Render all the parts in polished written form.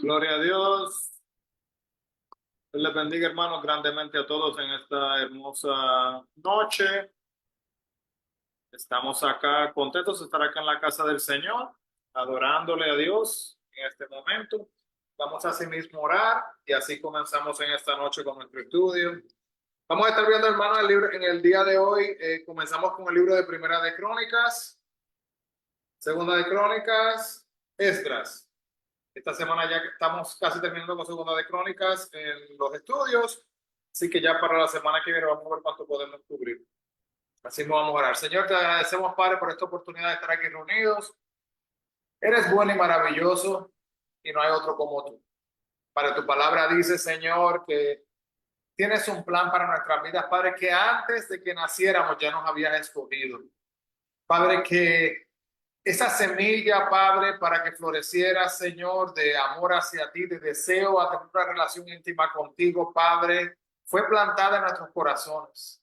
Gloria a Dios. Dios les bendiga, hermanos, grandemente a todos en esta hermosa noche. Estamos acá contentos de estar acá en la casa del Señor, adorándole a Dios en este momento. Vamos así mismo a orar y así comenzamos en esta noche con nuestro estudio. Vamos a estar viendo, hermanos, el libro en el día de hoy. Comenzamos con el libro de Primera de Crónicas, Segunda de Crónicas, Esdras. Esta semana ya estamos casi terminando con Segunda de Crónicas en los estudios, así que ya para la semana que viene vamos a ver cuánto podemos cubrir. Así nos vamos a orar. Señor, te agradecemos, Padre, por esta oportunidad de estar aquí reunidos. Eres bueno y maravilloso y no hay otro como tú. Para tu palabra dice, Señor, que tienes un plan para nuestras vidas, Padre, que antes de que naciéramos ya nos habías escogido. Padre, que esa semilla, Padre, para que floreciera, Señor, de amor hacia ti, de deseo a tener una relación íntima contigo, Padre, fue plantada en nuestros corazones.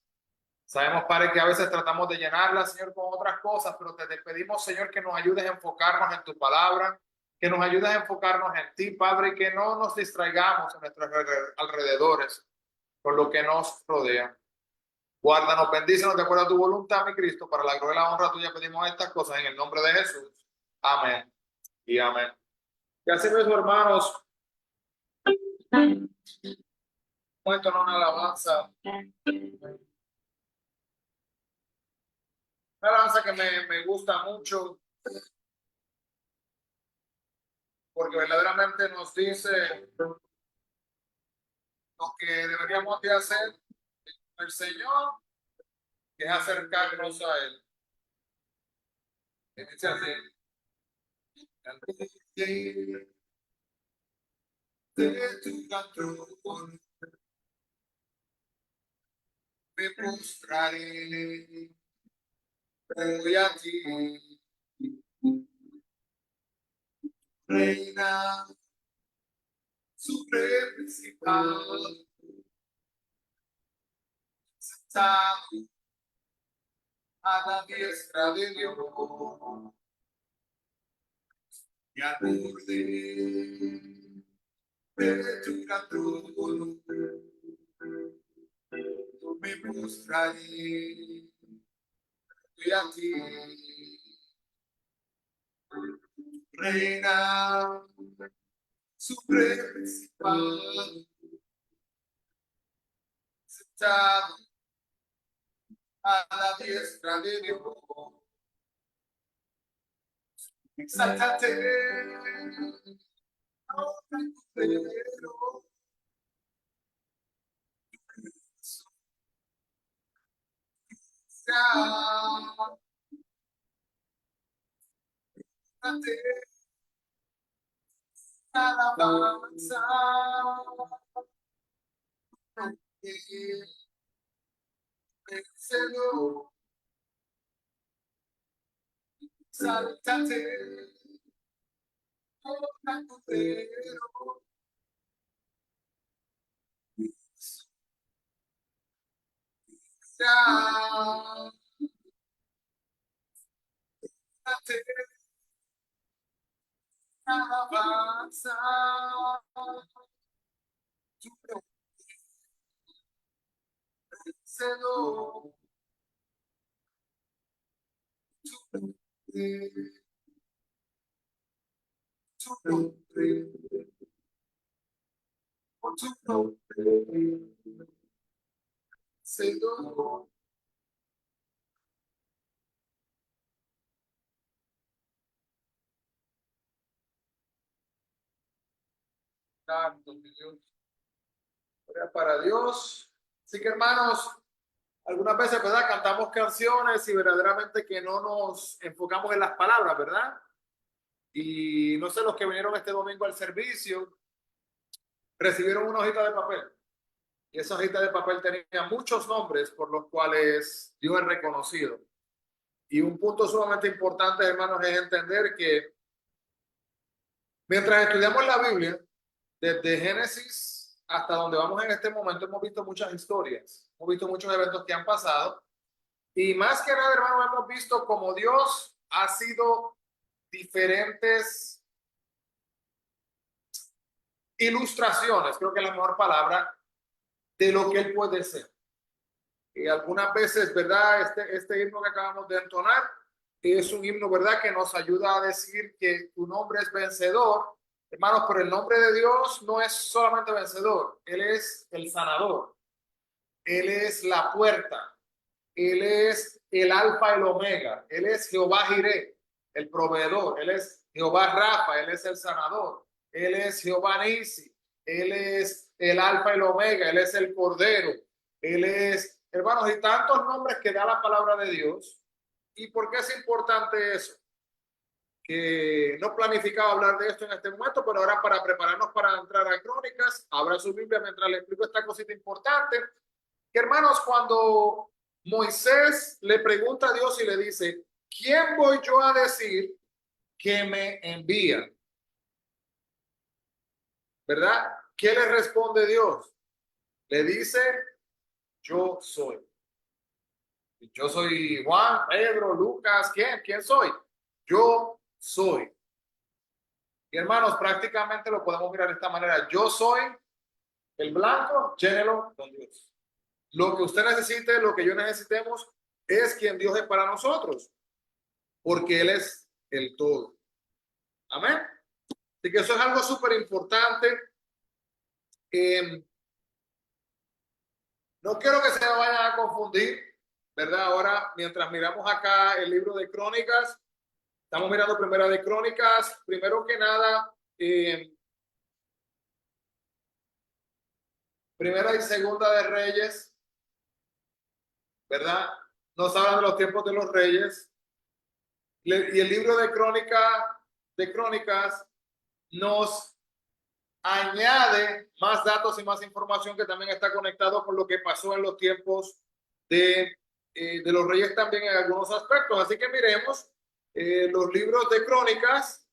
Sabemos, Padre, que a veces tratamos de llenarla, Señor, con otras cosas, pero te pedimos, Señor, que nos ayudes a enfocarnos en tu palabra, que nos ayudes a enfocarnos en ti, Padre, y que no nos distraigamos en nuestros alrededores por lo que nos rodea. Guárdanos, bendícenos de acuerdo a tu voluntad, mi Cristo, para la gloria y la honra tuya pedimos estas cosas en el nombre de Jesús. Amén y amén. Y así mismo, hermanos, muestro una alabanza. Una alabanza que me gusta mucho, porque verdaderamente nos dice lo que deberíamos de hacer el Señor, que es acercarnos a Él. Y dice así, de tu patrón me postraré, voy a ti, reina, supremo principal, sentado a la diestra de Dios, y al borde de tu patrón me mostraré, voy a ti, reina, supremo principal, sentado a la diestra de Dios. Exáltate, no recupero. Alabanza, vencedor, exáltate, no recupero. Alabanza, vencedor, tu nombre, por tu nombre, vencedor. Santo Dios. Gloria para Dios. Así que, hermanos, algunas veces, ¿verdad? Cantamos canciones y verdaderamente que no nos enfocamos en las palabras, ¿verdad? Y no sé, los que vinieron este domingo al servicio recibieron una hojita de papel. Y esa hojita de papel tenía muchos nombres por los cuales Dios es reconocido. Y un punto sumamente importante, hermanos, es entender que mientras estudiamos la Biblia, desde Génesis hasta donde vamos en este momento, hemos visto muchas historias, hemos visto muchos eventos que han pasado, y más que nada, hermano, hemos visto cómo Dios ha sido diferentes ilustraciones, creo que es la mejor palabra, de lo que Él puede ser. Y algunas veces, ¿verdad? Este himno que acabamos de entonar es un himno, ¿verdad? Que nos ayuda a decir que tu nombre es vencedor. Hermanos, pero el nombre de Dios no es solamente vencedor, Él es el sanador, Él es la puerta, Él es el alfa y el omega, Él es Jehová Jireh, el proveedor, Él es Jehová Rafa, Él es el sanador, Él es Jehová Nisi, Él es el alfa y el omega, Él es el cordero, Él es, hermanos, y tantos nombres que da la palabra de Dios. ¿Y por qué es importante eso? Que no planificaba hablar de esto en este momento, pero ahora para prepararnos para entrar a Crónicas, abra su Biblia mientras le explico esta cosita importante, que hermanos, cuando Moisés le pregunta a Dios y le dice, ¿quién voy yo a decir que me envía? ¿Verdad? ¿Qué le responde Dios? Le dice, yo soy. Yo soy Juan, Pedro, Lucas, ¿quién? ¿Quién soy? Yo soy. Y hermanos, prácticamente lo podemos mirar de esta manera. Yo soy el blanco, llénelo con Dios. Lo que usted necesite, lo que yo necesitemos, es quien Dios es para nosotros, porque Él es el todo. Amén. Así que eso es algo súper importante. No quiero que se vayan a confundir, ¿verdad? Ahora, mientras miramos acá el libro de Crónicas, estamos mirando Primera de Crónicas. Primero que nada, Primera y Segunda de Reyes, ¿verdad? Nos hablan de los tiempos de los reyes. Y el libro de Crónicas nos añade más datos y más información que también está conectado con lo que pasó en los tiempos de los reyes también en algunos aspectos. Así que miremos los libros de Crónicas.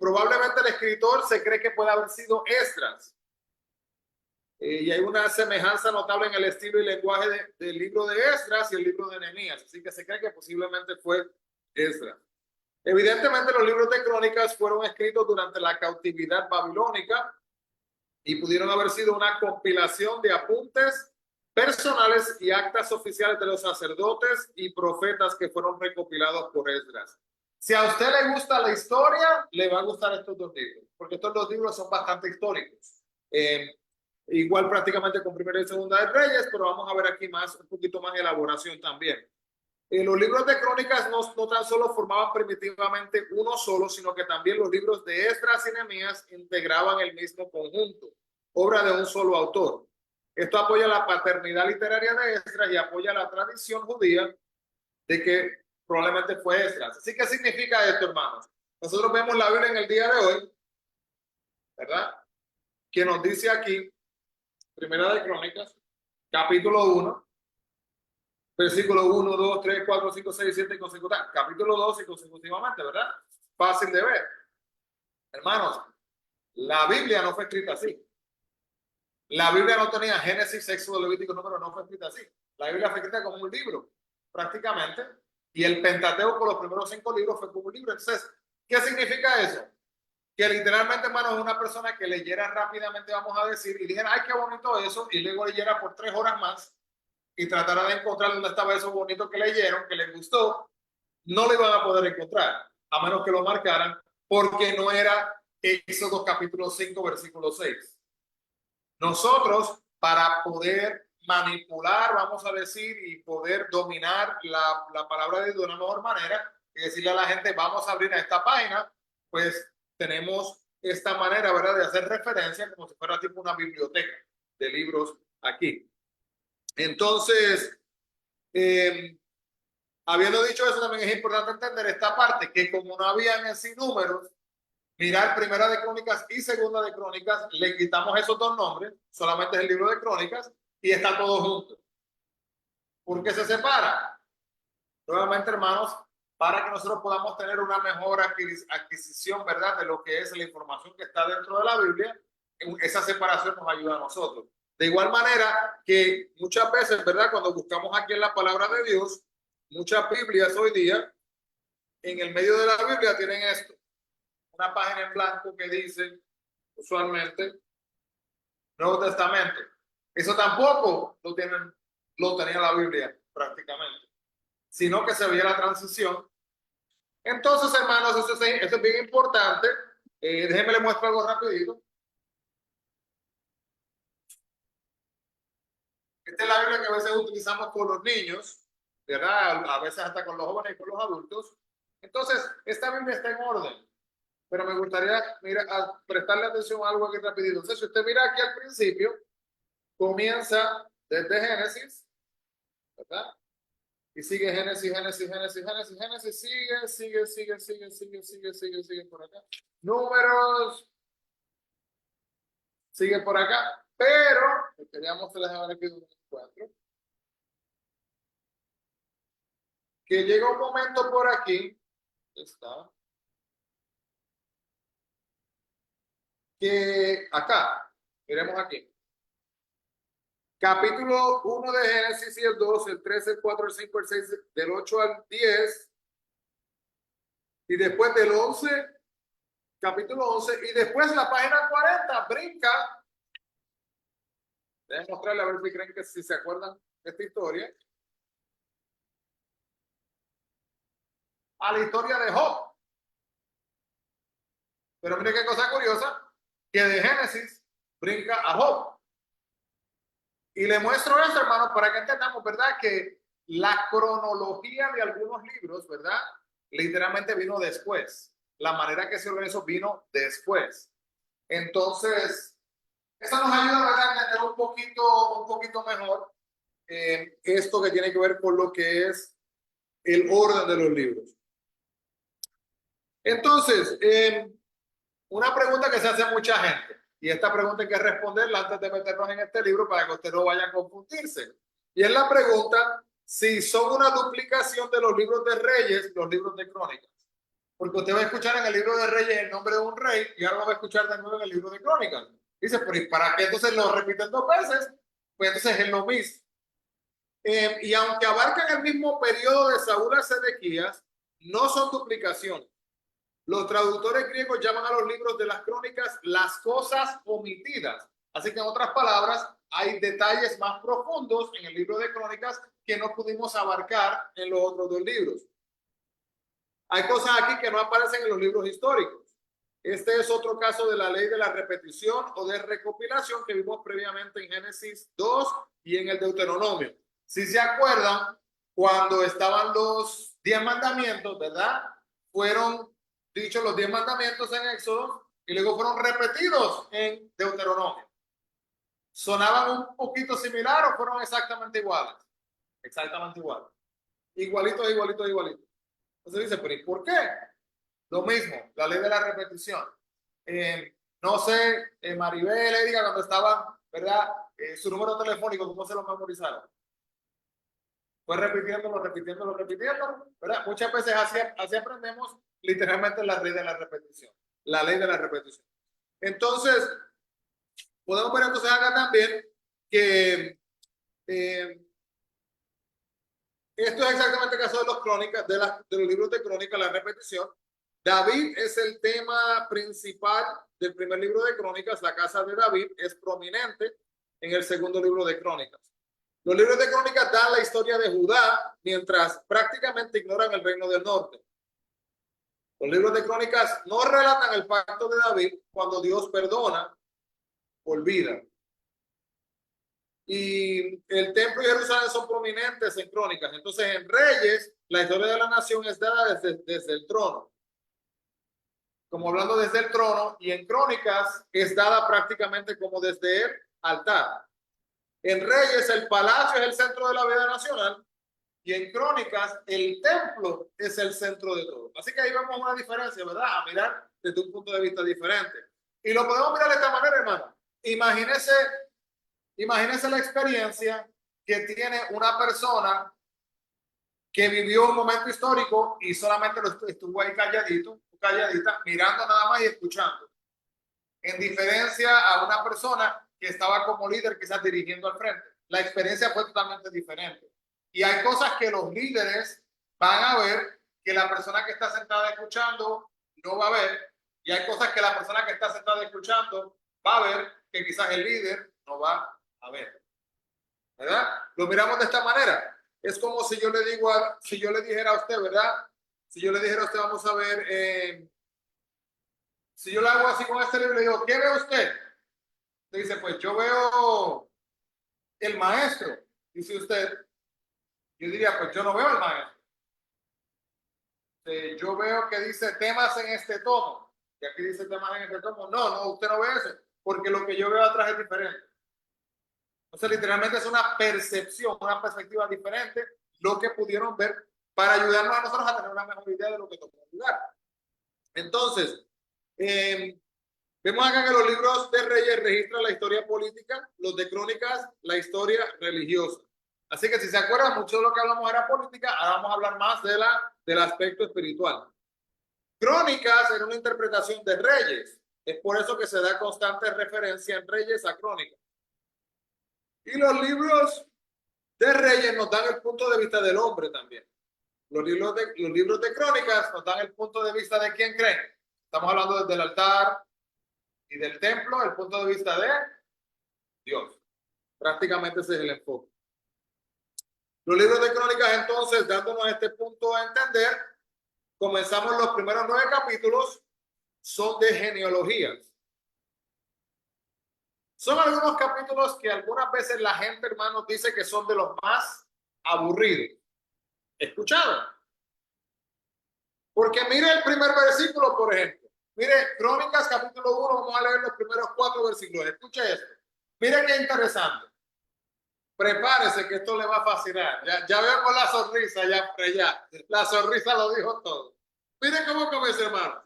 Probablemente el escritor se cree que puede haber sido Esdras. Y hay una semejanza notable en el estilo y lenguaje del libro de Esdras y el libro de Nehemías. Así que se cree que posiblemente fue Esdras. Evidentemente los libros de Crónicas fueron escritos durante la cautividad babilónica y pudieron haber sido una compilación de apuntes personales y actas oficiales de los sacerdotes y profetas que fueron recopilados por Esdras. Si a usted le gusta la historia, le va a gustar estos dos libros, porque estos dos libros son bastante históricos. Igual prácticamente con Primera y Segunda de Reyes, pero vamos a ver aquí un poquito más de elaboración también. Los libros de Crónicas no tan solo formaban primitivamente uno solo, sino que también los libros de Esdras y Nehemías integraban el mismo conjunto, obra de un solo autor. Esto apoya la paternidad literaria de Esdras y apoya la tradición judía de que probablemente fue Esdras. Así que significa esto, hermanos. Nosotros vemos la Biblia en el día de hoy, ¿verdad? Que nos dice aquí, Primera de Crónicas, capítulo 1, versículo 1, 2, 3, 4, 5, 6, 7 consecutivamente, capítulo 2 y consecutivamente, ¿verdad? Fácil de ver. Hermanos, la Biblia no fue escrita así. La Biblia no tenía Génesis, Éxodo, Levítico, Número, no fue escrita así. La Biblia fue escrita como un libro, prácticamente, y el Pentateuco, los primeros 5 libros, fue como un libro. Entonces, ¿qué significa eso? Que literalmente, hermanos, es una persona que leyera rápidamente, vamos a decir, y dijera, ay, qué bonito eso, y luego leyera por 3 horas más, y tratara de encontrar dónde estaba eso bonito que leyeron, que les gustó, no lo iban a poder encontrar, a menos que lo marcaran, porque no era Éxodo capítulo 5, versículo 6. Nosotros, para poder manipular, vamos a decir, y poder dominar la palabra de Dios de una mejor manera, y decirle a la gente, vamos a abrir a esta página, pues tenemos esta manera, ¿verdad?, de hacer referencia como si fuera tipo una biblioteca de libros aquí. Entonces, habiendo dicho eso, también es importante entender esta parte, que como no habían en sí números, mirar Primera de Crónicas y Segunda de Crónicas, le quitamos esos dos nombres, solamente es el libro de Crónicas, y está todo junto. ¿Por qué se separa? Nuevamente, hermanos, para que nosotros podamos tener una mejor adquisición, ¿verdad?, de lo que es la información que está dentro de la Biblia, esa separación nos ayuda a nosotros. De igual manera que muchas veces, ¿verdad? Cuando buscamos aquí en la palabra de Dios, muchas Biblias hoy día, en el medio de la Biblia tienen esto, una página en blanco que dice usualmente Nuevo Testamento. Eso tampoco lo tenía la Biblia prácticamente, sino que se veía la transición. Entonces, hermanos, eso es bien importante. Déjenme les muestro algo rapidito. Esta es la Biblia que a veces utilizamos con los niños, ¿verdad? A veces hasta con los jóvenes y con los adultos. Entonces, esta Biblia está en orden, pero me gustaría prestarle atención a algo aquí rapidito. Entonces, si usted mira aquí al principio, comienza desde Génesis, ¿verdad? Y sigue Génesis, Génesis, Génesis, Génesis, Génesis, sigue por acá. Números, sigue por acá, pero queríamos que les haga aquí un encuentro. Que llega un momento por aquí, está, que acá, miremos aquí. Capítulo 1 de Génesis y el 2, el 3, el 4, el 5, el 6, del 8 al 10. Y después del 11, capítulo 11, y después la página 40 brinca. Déjenme mostrarle a ver si creen que si se acuerdan de esta historia. A la historia de Job. Pero miren qué cosa curiosa, que de Génesis brinca a Job. Y le muestro esto, hermano, para que entendamos, ¿verdad? Que la cronología de algunos libros, ¿verdad? Literalmente vino después. La manera que se organizó vino después. Entonces, eso nos ayuda, ¿verdad? A entender un poquito mejor esto que tiene que ver con lo que es el orden de los libros. Entonces, una pregunta que se hace a mucha gente, y esta pregunta hay que responderla antes de meternos en este libro para que usted no vaya a confundirse. Y es la pregunta si son una duplicación de los libros de Reyes, los libros de Crónicas. Porque usted va a escuchar en el libro de Reyes el nombre de un rey y ahora lo va a escuchar de nuevo en el libro de Crónicas. Dice, pero ¿y para qué entonces lo repiten dos veces? Pues entonces es lo mismo. Y aunque abarcan el mismo periodo de Saúl a Sedequías, no son duplicaciones. Los traductores griegos llaman a los libros de las crónicas las cosas omitidas. Así que en otras palabras, hay detalles más profundos en el libro de crónicas que no pudimos abarcar en los otros dos libros. Hay cosas aquí que no aparecen en los libros históricos. Este es otro caso de la ley de la repetición o de recopilación que vimos previamente en Génesis 2 y en el Deuteronomio. Si se acuerdan, cuando estaban los 10 mandamientos, ¿verdad? Fueron dichos los 10 mandamientos en Éxodo y luego fueron repetidos en Deuteronomio. ¿Sonaban un poquito similar o fueron exactamente iguales? Exactamente iguales. Igualitos, igualitos, igualitos. Entonces dice, pero ¿y por qué? Lo mismo, la ley de la repetición. No sé, Maribel, Edgar, cuando estaban, ¿verdad? Su número telefónico, ¿cómo se lo memorizaron? Fue repitiéndolo, ¿verdad? Muchas veces así aprendemos literalmente la ley de la repetición. La ley de la repetición. Entonces, podemos ver entonces acá también que esto es exactamente el caso de los crónicas, de los libros de crónicas, la repetición. David es el tema principal del primer libro de crónicas. La casa de David es prominente en el segundo libro de crónicas. Los libros de crónicas dan la historia de Judá, mientras prácticamente ignoran el reino del norte. Los libros de crónicas no relatan el pacto de David cuando Dios perdona, olvida. Y el templo y Jerusalén son prominentes en crónicas. Entonces, en Reyes, la historia de la nación es dada desde el trono. Como hablando desde el trono, y en crónicas es dada prácticamente como desde el altar. En Reyes, el palacio es el centro de la vida nacional, y en crónicas, el templo es el centro de todo. Así que ahí vemos una diferencia, ¿verdad? A mirar desde un punto de vista diferente. Y lo podemos mirar de esta manera, hermano. Imagínese la experiencia que tiene una persona que vivió un momento histórico y solamente estuvo ahí calladita, mirando nada más y escuchando. en diferencia a una persona que estaba como líder quizás dirigiendo al frente. La experiencia fue totalmente diferente. Y hay cosas que los líderes van a ver que la persona que está sentada escuchando no va a ver. Y hay cosas que la persona que está sentada escuchando va a ver que quizás el líder no va a ver. ¿Verdad? Lo miramos de esta manera. Es como si yo le digo si yo le dijera a usted, ¿verdad? Si yo le dijera a usted, vamos a ver, si yo le hago así con este libro y le digo, ¿qué ve usted? Usted dice, pues yo veo el maestro. Dice usted, yo diría, pues yo no veo el maestro. Yo veo que dice temas en este tomo. Y aquí dice temas en este tomo. No, no, usted no ve eso. Porque lo que yo veo atrás es diferente. Entonces, literalmente es una percepción, una perspectiva diferente, lo que pudieron ver para ayudarnos a nosotros a tener una mejor idea de lo que tocó ayudar. Entonces, vemos acá que los libros de Reyes registran la historia política, los de Crónicas, la historia religiosa. Así que si se acuerdan, mucho de lo que hablamos era política, ahora vamos a hablar más del aspecto espiritual. Crónicas era una interpretación de Reyes. Es por eso que se da constante referencia en Reyes a Crónicas. Y los libros de Reyes nos dan el punto de vista del hombre también. Los libros de Crónicas nos dan el punto de vista de quién cree. Estamos hablando desde el altar y del templo, el punto de vista de Dios. Prácticamente ese es el enfoque. Los libros de Crónicas, entonces, dándonos este punto a entender, comenzamos los primeros 9 capítulos, son de genealogías. Son algunos capítulos que algunas veces la gente, hermanos, dice que son de los más aburridos. ¿Escucharon? Porque mire el primer versículo, por ejemplo. Mire, Crónicas capítulo 1, vamos a leer los primeros 4 versículos. Escuche esto. Mire qué interesante. Prepárese que esto le va a fascinar. Ya vemos la sonrisa, ya. La sonrisa lo dijo todo. Mire cómo comienza, hermano.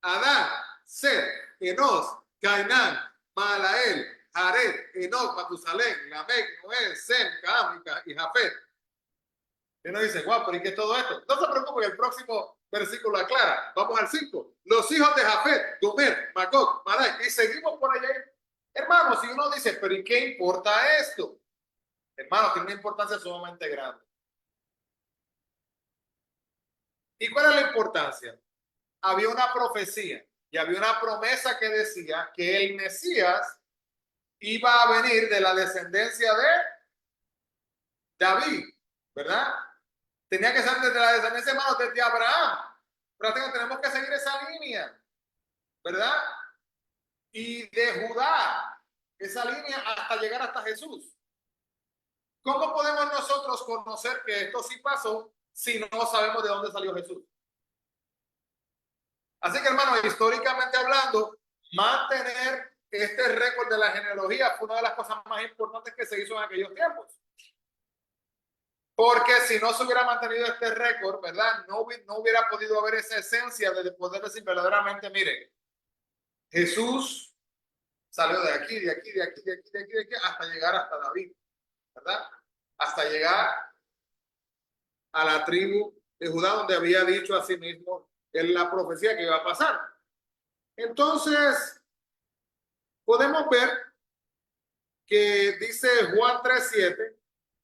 Adán, Set, Enos, Cainán, Malael, Jared, Enoc, Matusalén, Lamec, Noé, Sem, Cam y Jafet. Y uno dice, guau, pero ¿y qué es todo esto? No se preocupe, el próximo versículo aclara. Vamos al 5. Los hijos de Jafet, Gomer, Magog, Madai. Y seguimos por allá. Hermano, si uno dice, pero ¿y qué importa esto? Hermano, tiene una importancia sumamente grande. ¿Y cuál es la importancia? Había una profecía y había una promesa que decía que el Mesías iba a venir de la descendencia de David, ¿verdad? Tenía que ser desde la descendencia, hermano, desde Abraham. Prácticamente tenemos que seguir esa línea, ¿verdad? Y de Judá, esa línea hasta llegar hasta Jesús. ¿Cómo podemos nosotros conocer que esto sí pasó si no sabemos de dónde salió Jesús? Así que, hermano, históricamente hablando, mantener este récord de la genealogía fue una de las cosas más importantes que se hizo en aquellos tiempos. Porque si no se hubiera mantenido este récord, ¿verdad? No hubiera podido haber esa esencia de poder decir verdaderamente, mire, Jesús salió de aquí, de aquí, de aquí, de aquí, de aquí, de aquí, hasta llegar hasta David, ¿verdad? Hasta llegar a la tribu de Judá, donde había dicho a sí mismo en la profecía que iba a pasar. Entonces, podemos ver que dice Juan 3:7,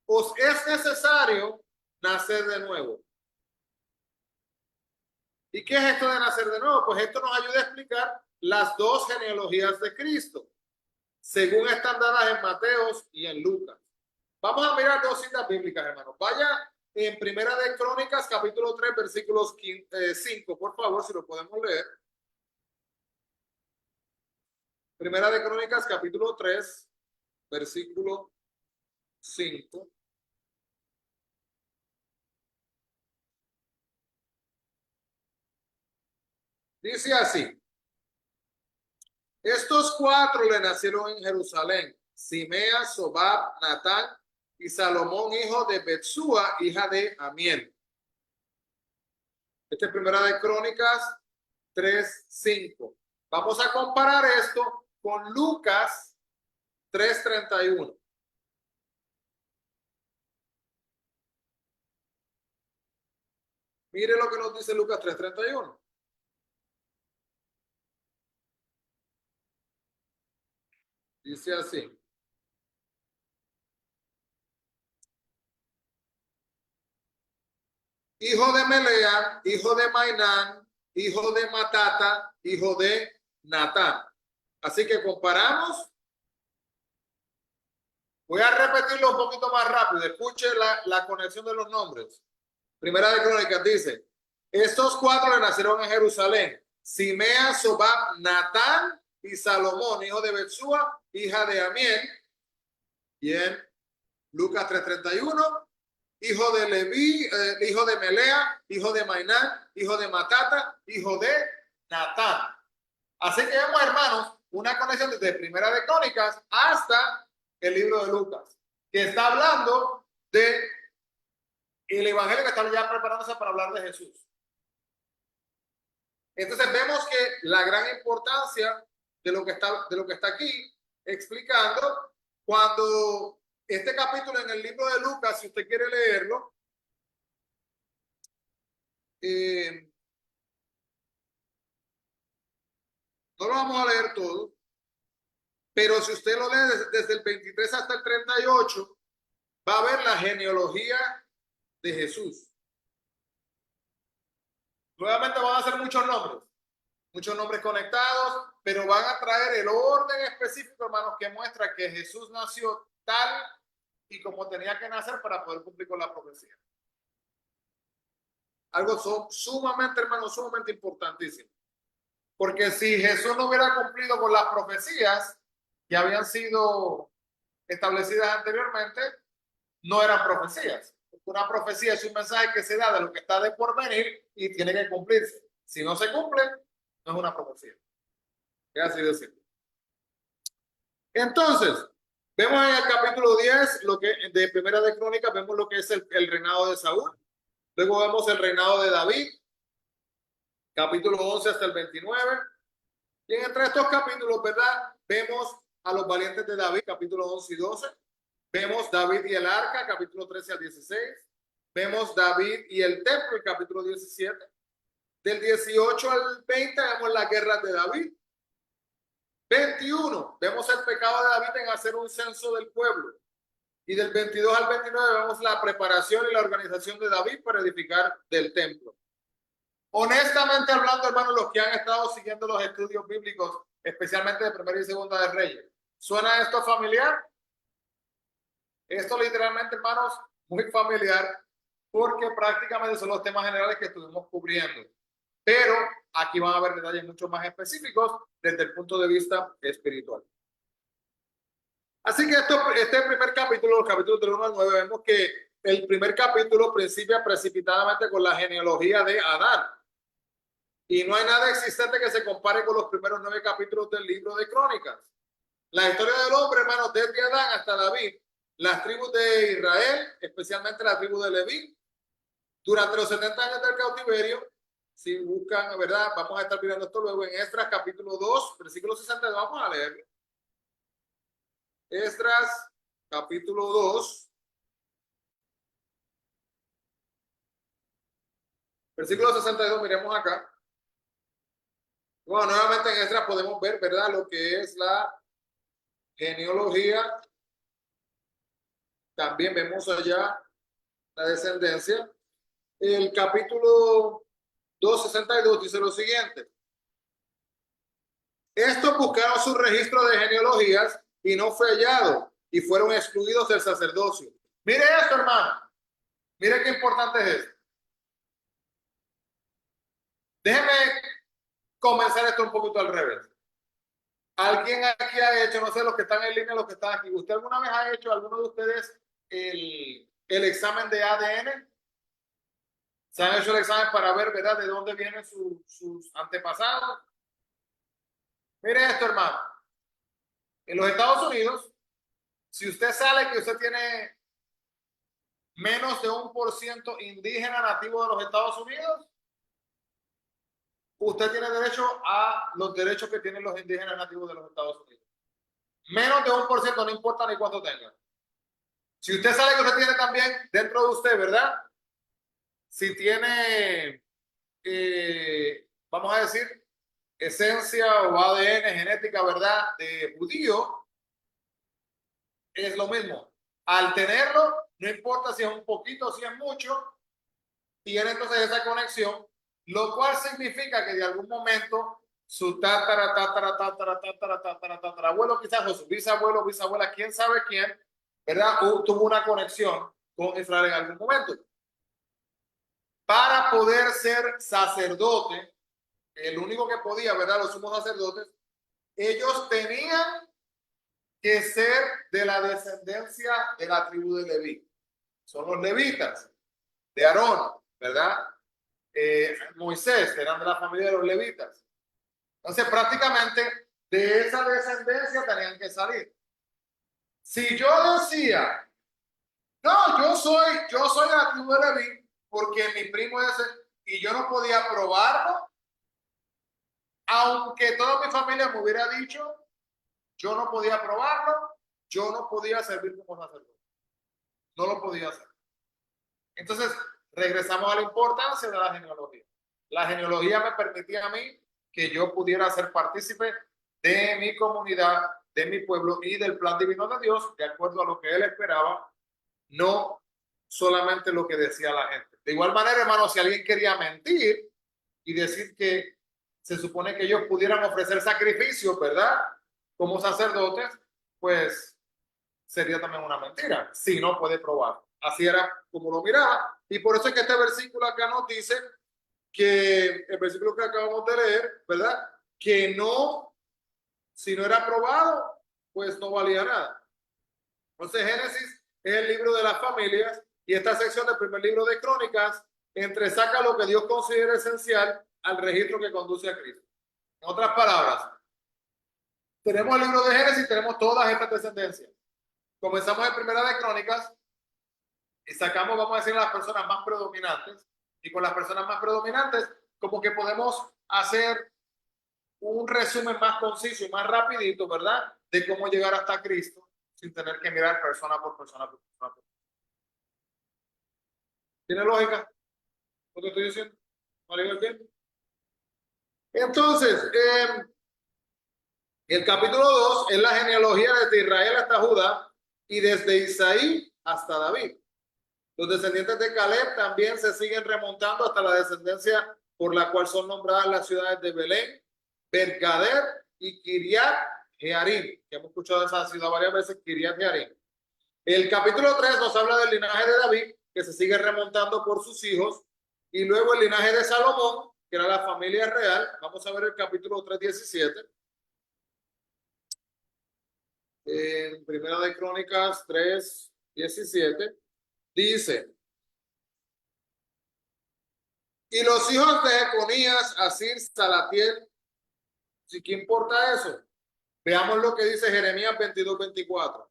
os es necesario nacer de nuevo. ¿Y qué es esto de nacer de nuevo? Pues esto nos ayuda a explicar las dos genealogías de Cristo, según están dadas en Mateos y en Lucas. Vamos a mirar dos citas bíblicas, hermanos. Vaya en Primera de Crónicas, capítulo 3, versículos 5, por favor, si lo podemos leer. Primera de Crónicas, capítulo 3, versículo 5. Dice así. Estos 4 le nacieron en Jerusalén: Simea, Sobab, Natán y Salomón, hijo de Betsúa, hija de Amiel. Esta es Primera de Crónicas 3:5. Vamos a comparar esto con Lucas 3:31. Mire lo que nos dice Lucas 3:31. Dice así. Hijo de Melea, hijo de Mainán, hijo de Matata, hijo de Natán. Así que comparamos. Voy a repetirlo un poquito más rápido. Escuche la conexión de los nombres. Primera de Crónicas dice, estos cuatro le nacieron en Jerusalén. Simea, Sobab, Natán y Salomón, hijo de Betsúa, hija de Amiel. Bien. Lucas 3:31. Hijo de Leví, hijo de Melea, hijo de Mainán, hijo de Matata, hijo de Natán. Así que vemos, hermanos, una conexión desde Primera de Crónicas hasta el libro de Lucas, que está hablando de el evangelio que está ya preparándose para hablar de Jesús. Entonces vemos que la gran importancia de lo que está aquí explicando cuando este capítulo en el libro de Lucas, si usted quiere leerlo, no lo vamos a leer todo, pero si usted lo lee desde el 23 hasta el 38, va a ver la genealogía de Jesús. Nuevamente van a ser muchos nombres conectados, pero van a traer el orden específico, hermanos, que muestra que Jesús nació tal y como tenía que nacer para poder cumplir con la profecía. Algo sumamente, hermanos, sumamente importantísimo. Porque si Jesús no hubiera cumplido con las profecías que habían sido establecidas anteriormente, no eran profecías. Una profecía es un mensaje que se da de lo que está de por venir y tiene que cumplirse. Si no se cumple, no es una profecía. Es así de simple. Entonces, vemos en el capítulo 10 lo que, de Primera de Crónicas, vemos lo que es el reinado de Saúl. Luego vemos el reinado de David, capítulo 11 hasta el 29. Y entre estos capítulos, ¿verdad? Vemos a los valientes de David, capítulo 11 y 12. Vemos David y el arca, capítulo 13 al 16. Vemos David y el templo, el capítulo 17. Del 18 al 20 vemos las guerras de David. 21, vemos el pecado de David en hacer un censo del pueblo. Y del 22 al 29 vemos la preparación y la organización de David para edificar del templo. Honestamente hablando, hermanos, los que han estado siguiendo los estudios bíblicos, especialmente de Primera y Segunda de Reyes, ¿suena esto familiar? Esto literalmente, hermanos, muy familiar, porque prácticamente son los temas generales que estuvimos cubriendo. Pero aquí van a haber detalles mucho más específicos desde el punto de vista espiritual. Así que este primer capítulo, los capítulos del 1 al 9, vemos que el primer capítulo principia precipitadamente con la genealogía de Adán. Y no hay nada existente que se compare con los primeros 9 capítulos del libro de Crónicas. La historia del hombre, hermanos, desde Adán hasta David, las tribus de Israel, especialmente la tribu de Leví, durante los 70 años del cautiverio, si buscan, ¿verdad? Vamos a estar mirando esto luego en Esdras capítulo 2, versículo 62, vamos a leerlo. Esdras capítulo 2, versículo 62, miremos acá. Bueno, nuevamente en Esdras podemos ver, ¿verdad? Lo que es la genealogía. También vemos allá la descendencia. El capítulo 2:62 dice lo siguiente. Estos buscaron su registro de genealogías y no fue hallado y fueron excluidos del sacerdocio. Mire esto, hermano. Mire qué importante es esto. Déjeme comenzar esto un poquito al revés. ¿Alguien aquí ha hecho, no sé, los que están en línea, los que están aquí, usted alguna vez ha hecho, alguno de ustedes, el examen de ADN? ¿Se han hecho el examen para ver, verdad, de dónde vienen sus antepasados? Mire esto, hermano. En los Estados Unidos, si usted sale que usted tiene menos de 1% indígena nativo de los Estados Unidos, usted tiene derecho a los derechos que tienen los indígenas nativos de los Estados Unidos. Menos de 1%, no importa ni cuánto tenga. Si usted sabe que usted tiene también dentro de usted, ¿verdad? Si tiene, vamos a decir, esencia o ADN genética, ¿verdad? De judío, es lo mismo. Al tenerlo, no importa si es un poquito o si es mucho, tiene entonces esa conexión, lo cual significa que de algún momento su tatarabuelo, quizás, o su bisabuelo, bisabuela, quién sabe quién, ¿verdad? Tuvo una conexión con Israel en algún momento. Para poder ser sacerdote, el único que podía, ¿verdad? Los sumos sacerdotes, ellos tenían que ser de la descendencia de la tribu de Leví. Son los levitas de Aarón, ¿verdad? Moisés, eran de la familia de los levitas. Entonces, prácticamente de esa descendencia tenían que salir. Si yo decía, no, yo soy de la tribu de Leví, porque mi primo es ese, y yo no podía probarlo, aunque toda mi familia me hubiera dicho, yo no podía probarlo, yo no podía servir como sacerdote. No lo podía hacer. Entonces, regresamos a la importancia de la genealogía. La genealogía me permitía a mí que yo pudiera ser partícipe de mi comunidad, de mi pueblo y del plan divino de Dios, de acuerdo a lo que él esperaba, no solamente lo que decía la gente. De igual manera, hermano, si alguien quería mentir y decir que se supone que ellos pudieran ofrecer sacrificios, ¿verdad? Como sacerdotes, pues sería también una mentira, si no puede probar. Así era como lo miraba. Y por eso es que este versículo acá nos dice que el versículo que acabamos de leer, ¿verdad? Que no, si no era probado, pues no valía nada. Entonces Génesis es el libro de las familias y esta sección del primer libro de Crónicas entresaca lo que Dios considera esencial al registro que conduce a Cristo. En otras palabras, tenemos el libro de Génesis, tenemos todas estas descendencias. Comenzamos en primera de Crónicas y sacamos, vamos a decir, las personas más predominantes. Y con las personas más predominantes, como que podemos hacer un resumen más conciso y más rapidito, ¿verdad? De cómo llegar hasta Cristo sin tener que mirar persona por persona por persona. ¿Tiene lógica lo que estoy diciendo? ¿Vale bien? Entonces, el capítulo 2 es la genealogía desde Israel hasta Judá y desde Isaí hasta David. Los descendientes de Caleb también se siguen remontando hasta la descendencia por la cual son nombradas las ciudades de Belén, Bet-Gader y Kiriat Jearim, que hemos escuchado esa ciudad varias veces, Kiriat Jearim. El capítulo 3 nos habla del linaje de David, que se sigue remontando por sus hijos, y luego el linaje de Salomón, que era la familia real. Vamos a ver el capítulo 3:17. En Primera de Crónicas 3:17 dice: y los hijos de Jeconías, Asir, Salatiel. ¿Sí, qué importa eso? Veamos lo que dice Jeremías 22:24.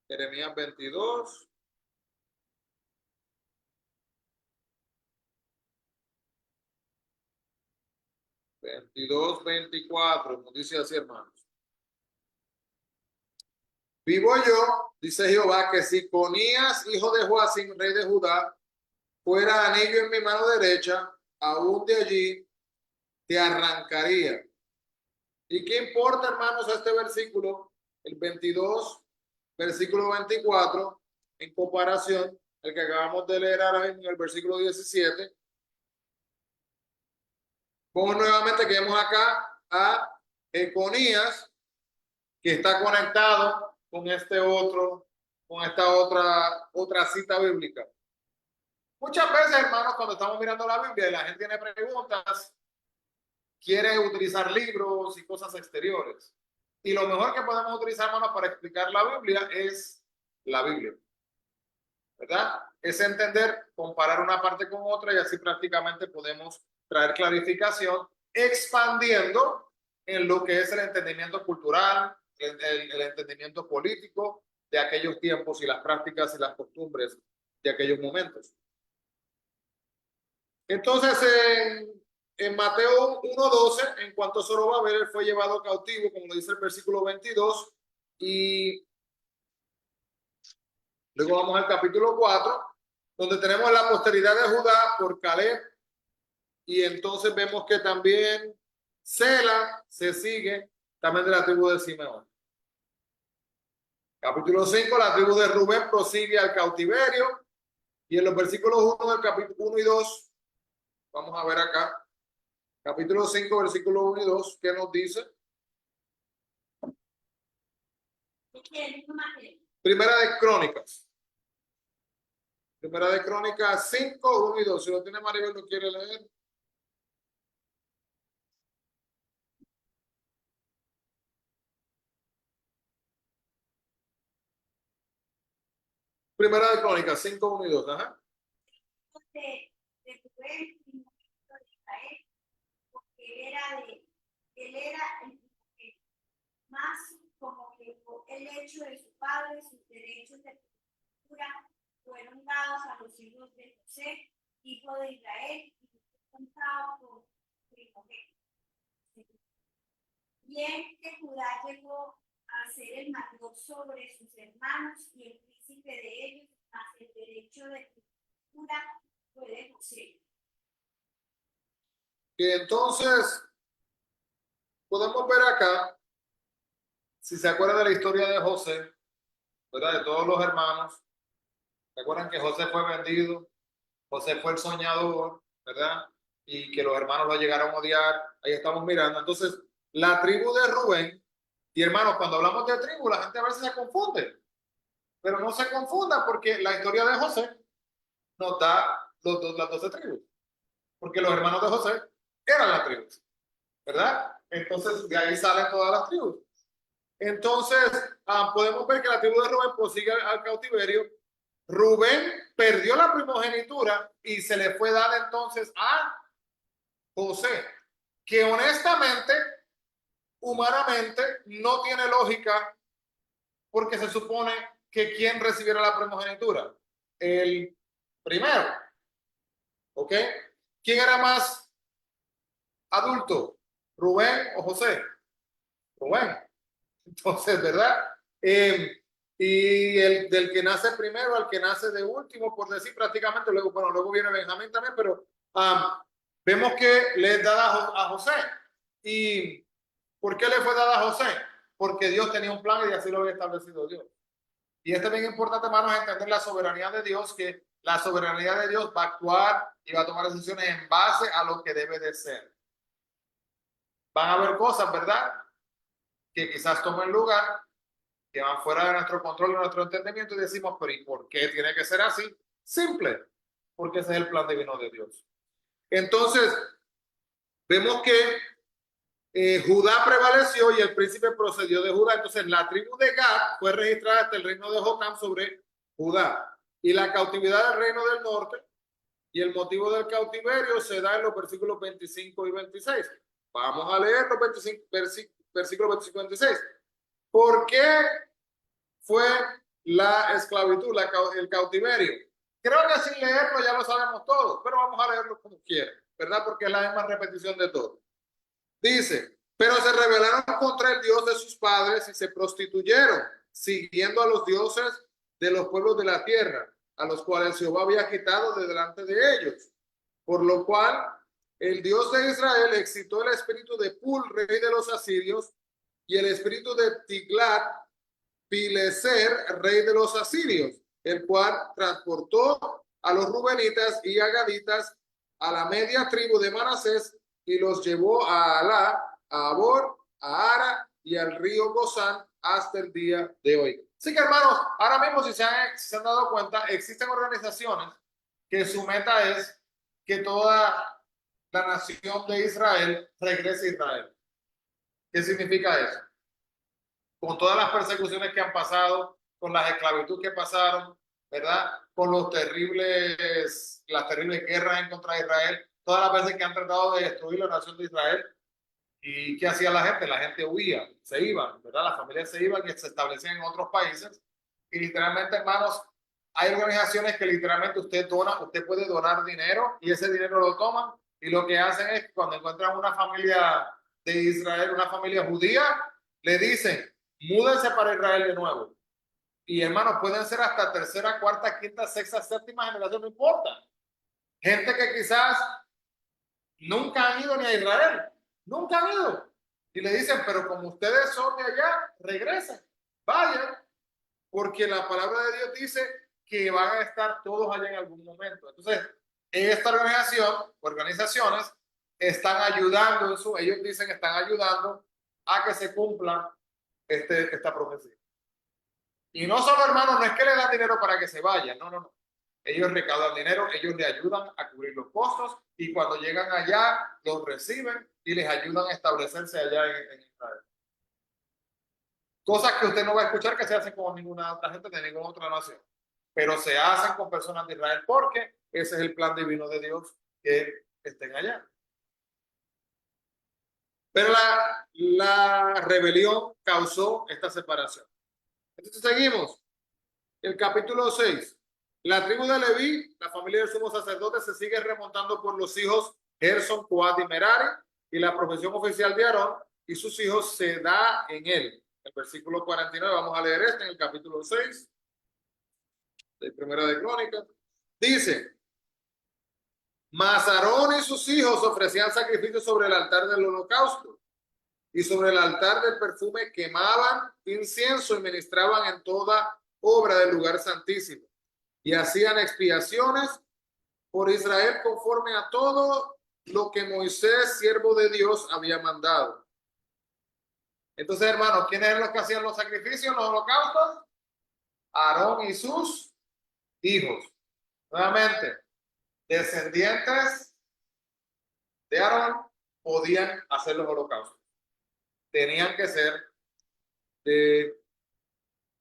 Jeremías 22:24. Nos dice así, hermanos. Vivo yo, dice Jehová, que si Conías, hijo de Joacim, rey de Judá, fuera anillo en mi mano derecha, aún de allí te arrancaría. ¿Y qué importa, hermanos, este versículo, el 22, versículo 24, en comparación al que acabamos de leer ahora en el versículo 17? Vemos nuevamente que vemos acá a Econías, que está conectado con con esta otra cita bíblica. Muchas veces, hermanos, cuando estamos mirando la Biblia y la gente tiene preguntas, quiere utilizar libros y cosas exteriores. Y lo mejor que podemos utilizar, hermanos, para explicar la Biblia es la Biblia, ¿verdad? Es entender, comparar una parte con otra y así prácticamente podemos traer clarificación, expandiendo en lo que es el entendimiento cultural, el entendimiento político de aquellos tiempos y las prácticas y las costumbres de aquellos momentos. Entonces, en Mateo 1:12, en cuanto a Zorobabel, él fue llevado cautivo, como lo dice el versículo 22, y luego vamos al capítulo 4, donde tenemos la posteridad de Judá por Caleb, y entonces vemos que también Sela se sigue también de la tribu de Simeón. Capítulo 5, la tribu de Rubén prosigue al cautiverio. Y en los versículos 1 del capítulo 1 y 2, vamos a ver acá, capítulo 5, versículos 1 y 2, ¿qué nos dice? Primera de Crónicas. Primera de Crónicas 5, 1 y 2. Si lo tiene Maribel, lo quiere leer. Primera de Crónicas 5, 1 y 2. Ajá. De Rubén, primogénito de Israel, porque él era el primogénito. Más como que por el hecho de su padre, sus derechos de cultura fueron dados a los hijos de José, hijo de Israel, y fue contado por primogénito. Bien que Judá llegó a ser el mayor sobre sus hermanos y el príncipe de ellos, más el derecho de cultura fue de José. Y entonces podemos ver acá, si se acuerdan de la historia de José, ¿verdad? De todos los hermanos. ¿Se acuerdan que José fue vendido? José fue el soñador, ¿verdad? Y que los hermanos lo llegaron a odiar. Ahí estamos mirando. Entonces, la tribu de Rubén, y hermanos, cuando hablamos de tribu, la gente a veces se confunde. Pero no se confunda porque la historia de José nos da las 12 tribus. Porque los hermanos de José eran las tribus, ¿verdad? Entonces, de ahí salen todas las tribus. Entonces, podemos ver que la tribu de Rubén prosigue al cautiverio. Rubén perdió la primogenitura y se le fue dada entonces a José, que honestamente, humanamente, no tiene lógica porque se supone que quien recibiera la primogenitura, el primero, ¿ok? ¿Quién era más adulto, Rubén o José? Rubén. Entonces, ¿verdad? Y el del que nace primero al que nace de último, por decir prácticamente, luego, bueno, luego viene Benjamín también, pero vemos que le es dada a José. ¿Y por qué le fue dada a José? Porque Dios tenía un plan y así lo había establecido Dios. Y esto es bien importante, hermanos, entender la soberanía de Dios, que la soberanía de Dios va a actuar y va a tomar decisiones en base a lo que debe de ser. Van a haber cosas, ¿verdad?, que quizás tomen lugar, que van fuera de nuestro control, de nuestro entendimiento, y decimos, pero ¿y por qué tiene que ser así? Simple, porque ese es el plan divino de Dios. Entonces, vemos que Judá prevaleció y el príncipe procedió de Judá. Entonces, la tribu de Gad fue registrada hasta el reino de Jotam sobre Judá. Y la cautividad del reino del norte y el motivo del cautiverio se da en los versículos 25 y 26. Vamos a leer los 25, versículos 25 y 26. ¿Por qué fue la esclavitud, el cautiverio? Creo que sin leerlo ya lo sabemos todos, pero vamos a leerlo como quiera, ¿verdad? Porque es la misma repetición de todo. Dice, pero se rebelaron contra el Dios de sus padres y se prostituyeron, siguiendo a los dioses de los pueblos de la tierra, a los cuales Jehová había quitado de delante de ellos. Por lo cual, el Dios de Israel excitó el espíritu de Pul, rey de los asirios, y el espíritu de Tiglat-Pileser, rey de los asirios, el cual transportó a los rubenitas y a gaditas a la media tribu de Manasés y los llevó a Alá, a Abor, a Ara y al río Gozán hasta el día de hoy. Así que, hermanos, ahora mismo, si se han dado cuenta, existen organizaciones que su meta es que toda la nación de Israel regrese a Israel. ¿Qué significa eso? Con todas las persecuciones que han pasado, con las esclavitud que pasaron, ¿verdad? Con las terribles guerras en contra de Israel, todas las veces que han tratado de destruir la nación de Israel. ¿Y qué hacía la gente? La gente huía, se iban, ¿verdad? Las familias se iban y se establecían en otros países. Y literalmente, hermanos, hay organizaciones que literalmente usted puede donar dinero y ese dinero lo toman y lo que hacen es que cuando encuentran una familia de Israel, una familia judía, le dicen, múdense para Israel de nuevo. Y hermanos, pueden ser hasta tercera, cuarta, quinta, sexta, séptima generación, no importa. Gente que quizás nunca han ido ni a Israel, Nunca han ido. Y le dicen, pero como ustedes son de allá, regresen, vayan, porque la palabra de Dios dice que van a estar todos allá en algún momento. Entonces, esta organizaciones, están ayudando, ellos dicen que están ayudando a que se cumpla esta profecía. Y no solo, hermanos, no es que le dan dinero para que se vayan, no, no, no. Ellos recaudan dinero, ellos le ayudan a cubrir los costos y cuando llegan allá, los reciben y les ayudan a establecerse allá en Israel. Cosas que usted no va a escuchar que se hacen con ninguna otra gente de ninguna otra nación, pero se hacen con personas de Israel porque ese es el plan divino de Dios, que estén allá. Pero la rebelión causó esta separación. Entonces seguimos. El capítulo 6. La tribu de Leví, la familia del sumo sacerdote, se sigue remontando por los hijos Gerson, Coat y Merari, y la profesión oficial de Aarón y sus hijos se da en él. El versículo 49, vamos a leer en el capítulo 6 de Primera de Crónicas. Dice, mas Aarón y sus hijos ofrecían sacrificios sobre el altar del holocausto y sobre el altar del perfume quemaban incienso y ministraban en toda obra del lugar santísimo y hacían expiaciones por Israel conforme a todo lo que Moisés, siervo de Dios, había mandado. Entonces, hermanos, ¿quiénes eran los que hacían los sacrificios, los holocaustos? Aarón y sus hijos. Nuevamente, descendientes de Aarón podían hacer los holocaustos. Tenían que ser de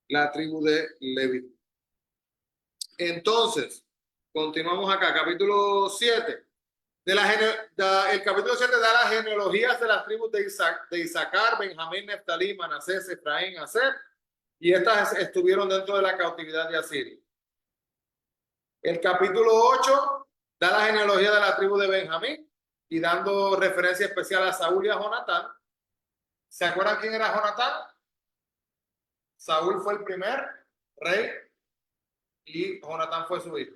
la tribu de Leví. Entonces, continuamos acá, capítulo 7. El capítulo 7 da las genealogías de las tribus de Isaacar, Benjamín, Neftalí, Manasés, Efraín, Aser, y estas estuvieron dentro de la cautividad de Asiria. El capítulo 8 da la genealogía de la tribu de Benjamín y dando referencia especial a Saúl y a Jonatán. ¿Se acuerdan quién era Jonatán? Saúl fue el primer rey y Jonatán fue su hijo.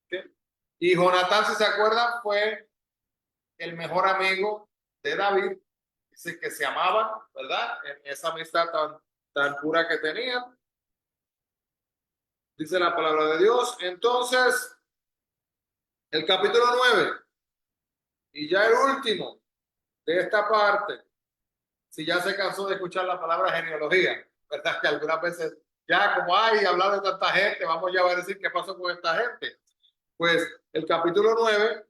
¿Okay? Y Jonatán, si se acuerdan, fue el mejor amigo de David. Dice que se amaban, ¿verdad? En esa amistad tan pura que tenían. Dice la palabra de Dios. Entonces, el capítulo 9, y ya el último de esta parte, si ya se cansó de escuchar la palabra genealogía, ¿verdad? Que algunas veces ya como hay hablar de tanta gente, vamos ya a decir qué pasó con esta gente. Pues el capítulo 9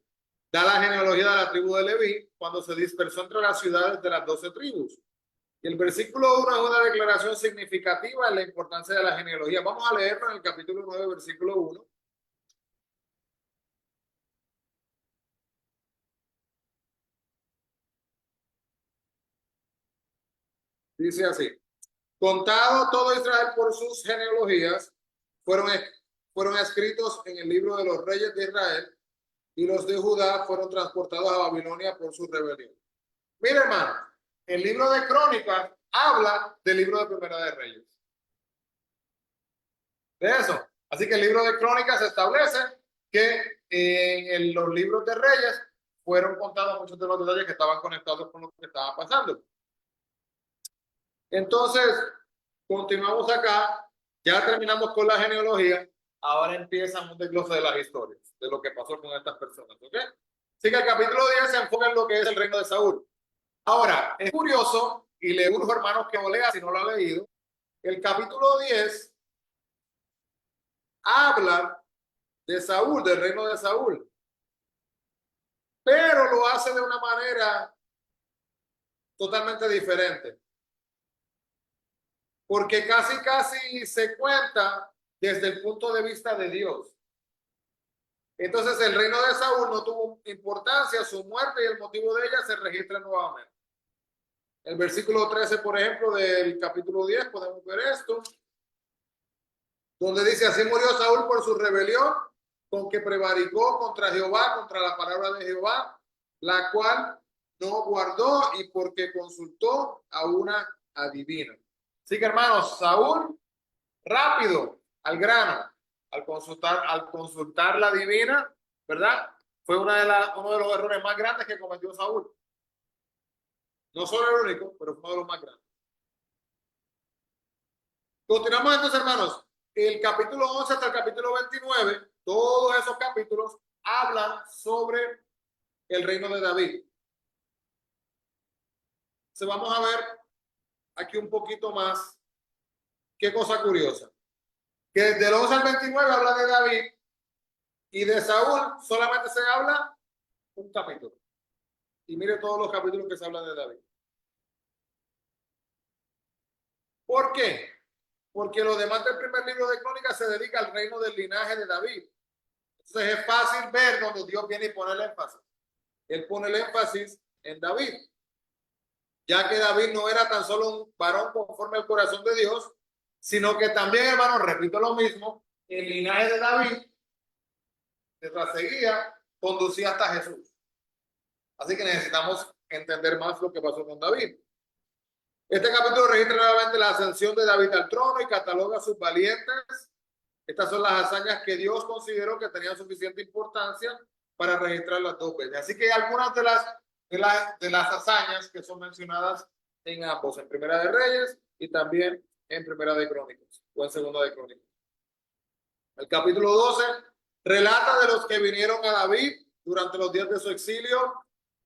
da la genealogía de la tribu de Leví cuando se dispersó entre las ciudades de las 12 tribus. Y el versículo 1 es una declaración significativa de la importancia de la genealogía. Vamos a leerlo en el capítulo 9, versículo 1. Dice así: contado todo Israel por sus genealogías, fueron escritos en el libro de los reyes de Israel, y los de Judá fueron transportados a Babilonia por su rebelión. Mira, hermano, el libro de Crónicas habla del libro de Primera de Reyes. De eso. Así que el libro de Crónicas establece que en los libros de Reyes fueron contados muchos de los detalles que estaban conectados con lo que estaba pasando. Entonces, continuamos acá. Ya terminamos con la genealogía. Ahora empieza un desglose de las historias, de lo que pasó con estas personas. ¿Ok? Así que el capítulo 10 se enfoca en lo que es el reino de Saúl. Ahora, es curioso, y le urjo, hermanos, que lo lea si no lo ha leído. El capítulo 10 habla de Saúl, del reino de Saúl, pero lo hace de una manera totalmente diferente, porque casi se cuenta desde el punto de vista de Dios. Entonces el reino de Saúl no tuvo importancia, su muerte y el motivo de ella se registra nuevamente. El versículo 13, por ejemplo, del capítulo 10, podemos ver esto, donde dice: así murió Saúl por su rebelión, con que prevaricó contra Jehová, contra la palabra de Jehová, la cual no guardó, y porque consultó a una adivina. Así que, hermanos, Saúl, rápido, al grano, al consultar la divina, ¿verdad? Fue uno de los errores más grandes que cometió Saúl. No solo el único, pero fue uno de los más grandes. Continuamos entonces, hermanos. El capítulo 11 hasta el capítulo 29, todos esos capítulos hablan sobre el reino de David. Entonces vamos a ver aquí un poquito más. Qué cosa curiosa. Que desde el 11 al 29 habla de David y de Saúl solamente se habla un capítulo. Y mire todos los capítulos que se hablan de David. ¿Por qué? Porque lo demás del primer libro de Crónicas se dedica al reino del linaje de David. Entonces es fácil ver donde Dios viene y pone el énfasis. Él pone el énfasis en David, ya que David no era tan solo un varón conforme al corazón de Dios, sino que también, hermano, repito lo mismo, el linaje de David, mientras seguía, conducía hasta Jesús. Así que necesitamos entender más lo que pasó con David. Este capítulo registra nuevamente la ascensión de David al trono y cataloga a sus valientes. Estas son las hazañas que Dios consideró que tenían suficiente importancia para registrarlas dos veces. Así que algunas de las hazañas que son mencionadas en ambos, en Primera de Reyes y también en Primera de Crónicas o en Segunda de Crónicas. El capítulo 12 relata de los que vinieron a David durante los días de su exilio.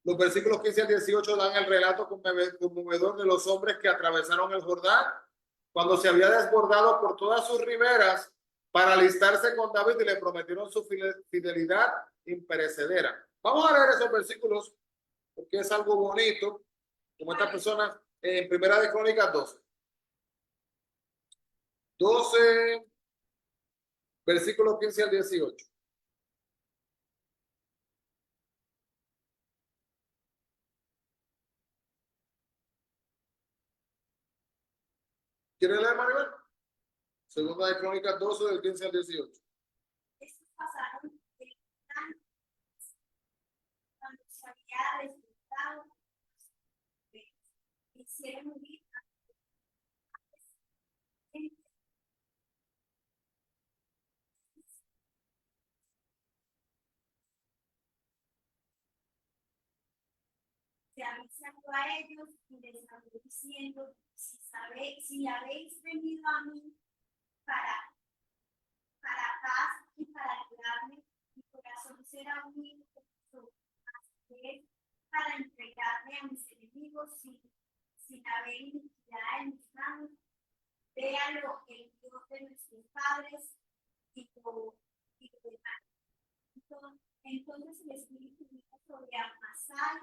Los versículos 15 al 18 dan el relato conmovedor de los hombres que atravesaron el Jordán cuando se había desbordado por todas sus riberas para alistarse con David y le prometieron su fidelidad imperecedera. Vamos a leer esos versículos porque es algo bonito, como estas personas en Primera de Crónicas 12, versículos 15 al 18. ¿Quiere leer, Maribel? Segunda de Crónicas 12, del 15 al 18. Estos pasaron cuando se había despertado, hicieron huir se avisando a ellos y les habló diciendo, si habéis venido a mí para paz y para curarme, mi corazón será unido con vosotros, para entregarme a mis enemigos sin haber iniquidad en mis manos. Véalo el Dios de nuestros padres y lo demás. Entonces el Espíritu vino sobre Amasai,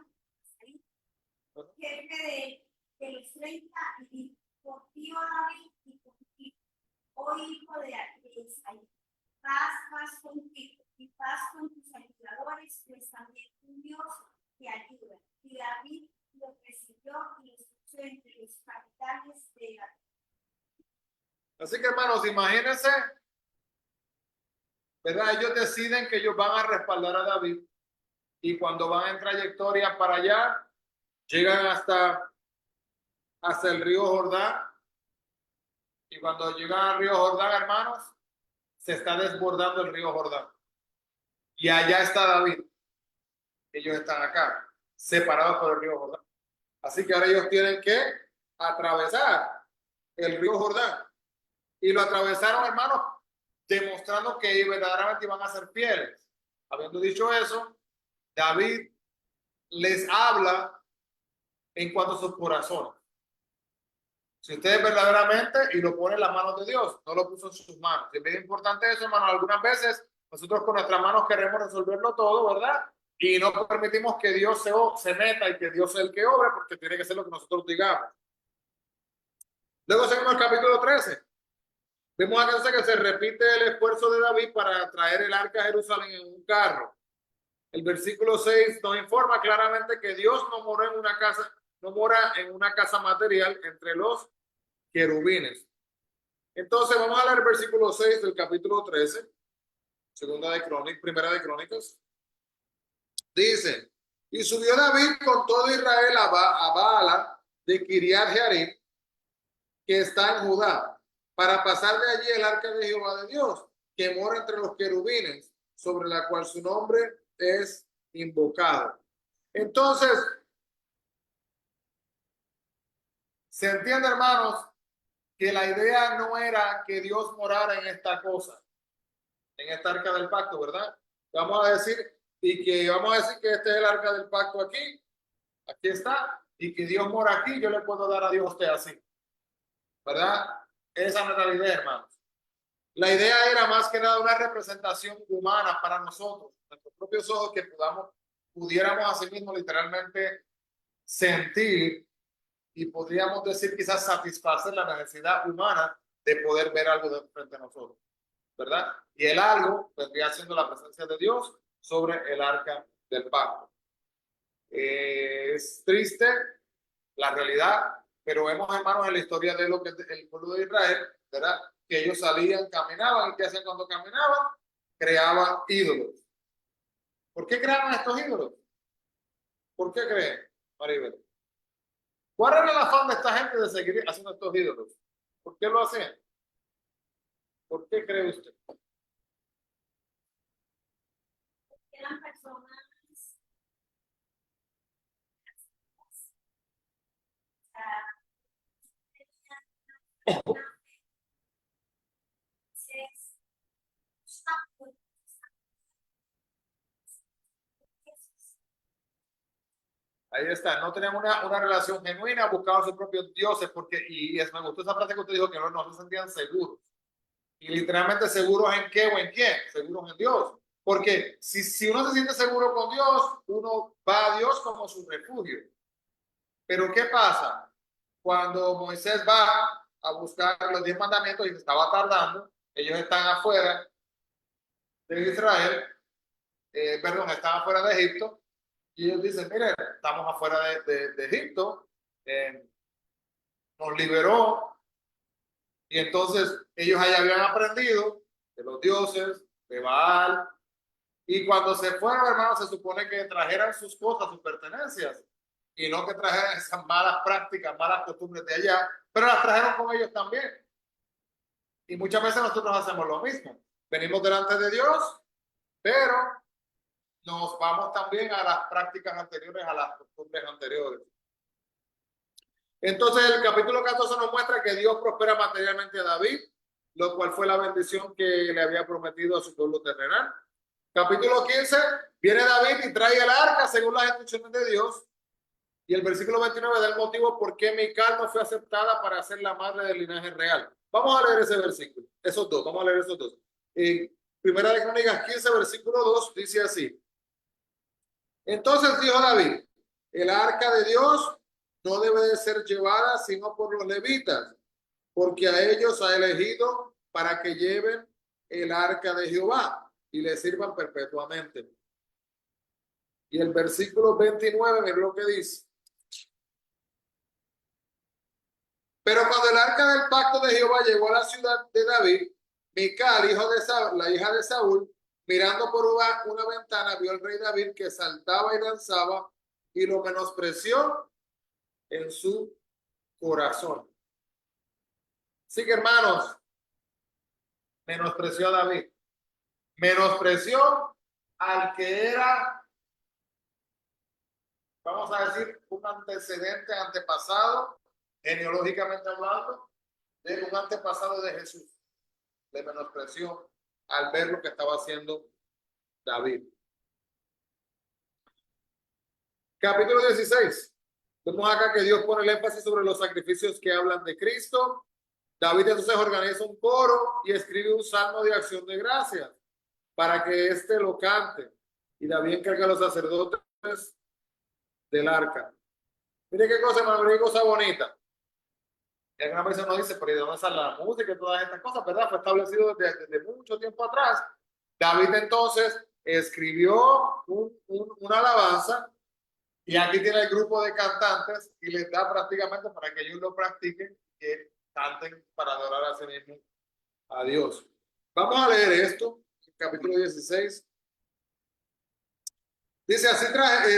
jefe de los 30, y dijo, confío a David y contigo, oh hijo de Isaí, paz contigo y paz con tus ayudadores, pues también tu Dios te ayuda. Y David lo recibió y lo puso entre los capitanes de la. Así que, hermanos, imagínense, ¿verdad? Ellos deciden que ellos van a respaldar a David y cuando van en trayectoria para allá, llegan hasta el río Jordán y cuando llegan al río Jordán, hermanos, se está desbordando el río Jordán y allá está David. Ellos están acá, separados por el río Jordán. Así que ahora ellos tienen que atravesar el río Jordán y lo atravesaron, hermanos, demostrando que verdaderamente iban a ser fieles. Habiendo dicho eso, David les habla en cuanto a sus corazones. Si ustedes verdaderamente, y lo pone en las manos de Dios, no lo puso en sus manos. Es bien importante eso, hermano. Algunas veces nosotros con nuestras manos queremos resolverlo todo, ¿verdad? Y no permitimos que Dios se meta y que Dios sea el que obre, porque tiene que ser lo que nosotros digamos. Luego seguimos el capítulo 13. Vemos acá que se repite el esfuerzo de David para traer el arca a Jerusalén en un carro. El versículo 6 nos informa claramente que Dios no mora en una casa material entre los querubines. Entonces vamos a leer el versículo 6 del capítulo 13, Primera de Crónicas. Dice, y subió David con todo Israel a Baala de Kiriat Jearim, que está en Judá, para pasar de allí el arca de Jehová de Dios, que mora entre los querubines, sobre la cual su nombre es invocado. Entonces, ¿Se entiende, hermanos? Que la idea no era que Dios morara en esta cosa, en esta arca del pacto, ¿verdad? Vamos a decir, y que vamos a decir que este es el arca del pacto aquí, aquí está, y que Dios mora aquí, yo le puedo dar a Dios a usted así, ¿verdad? Esa no era la idea, hermanos. La idea era más que nada una representación humana para nosotros, nuestros propios ojos, que pudiéramos así mismo literalmente sentir y podríamos decir quizás satisfacer la necesidad humana de poder ver algo de frente a nosotros, ¿verdad? Y el algo vendría siendo la presencia de Dios sobre el arca del pacto. Es triste la realidad, pero vemos, hermanos, en la historia de lo que el pueblo de Israel, ¿verdad? Que ellos salían, caminaban, y ¿qué hacían cuando caminaban? Creaban ídolos. ¿Por qué creaban estos ídolos? ¿Por qué creen, Maribel? ¿Cuál era el afán de esta gente de seguir haciendo estos ídolos? ¿Por qué lo hacían? ¿Por qué cree usted? Eran personas Ahí está, no tenían una relación genuina, buscaban sus propios dioses, porque, me gustó esa frase que usted dijo, que no se sentían seguros. Y literalmente seguros en qué o en quién, seguros en Dios. Porque si uno se siente seguro con Dios, uno va a Dios como su refugio. Pero ¿qué pasa? Cuando Moisés va a buscar los 10 mandamientos y se estaba tardando, ellos están afuera de Israel, perdón, están afuera de Egipto, y ellos dicen, mire, estamos afuera de Egipto, nos liberó, y entonces ellos allá habían aprendido de los dioses, de Baal, y cuando se fueron, hermanos, se supone que trajeran sus cosas, sus pertenencias, y no que trajeran esas malas prácticas, malas costumbres de allá, pero las trajeron con ellos también. Y muchas veces nosotros hacemos lo mismo. Venimos delante de Dios, pero nos vamos también a las prácticas anteriores, a las costumbres anteriores. Entonces el capítulo 14 nos muestra que Dios prospera materialmente a David, lo cual fue la bendición que le había prometido a su pueblo terrenal. Capítulo 15, viene David y trae el arca según las instrucciones de Dios. Y el versículo 29 da el motivo por qué Mical no fue aceptada para ser la madre del linaje real. Vamos a leer ese versículo, esos dos, vamos a leer esos dos. Primera de Crónicas 15, versículo 2, dice así. Entonces dijo David, el arca de Dios no debe de ser llevada sino por los levitas, porque a ellos ha elegido para que lleven el arca de Jehová y le sirvan perpetuamente. Y el versículo 29, miren lo que dice. Pero cuando el arca del pacto de Jehová llegó a la ciudad de David, Mical, la hija de Saúl, mirando por una ventana, vio al rey David que saltaba y danzaba y lo menospreció en su corazón. Así que, hermanos, menospreció a David. Menospreció al que era, vamos a decir, un antecedente, antepasado, genealógicamente hablando, de un antepasado de Jesús. Le menospreció al ver lo que estaba haciendo David. Capítulo 16. Vemos acá que Dios pone el énfasis sobre los sacrificios que hablan de Cristo. David entonces organiza un coro y escribe un salmo de acción de gracias para que éste lo cante. Y David encarga a los sacerdotes del arca. Mire qué cosa, hermano, qué cosa bonita. Y alguna vez nos dice, pero ¿de dónde sale la música y todas estas cosas? ¿Verdad? Fue establecido desde mucho tiempo atrás. David entonces escribió una alabanza y aquí tiene el grupo de cantantes y les da prácticamente para que ellos lo practiquen, que canten para adorar a sí mismo a Dios. Vamos a leer esto, capítulo 16. Dice así,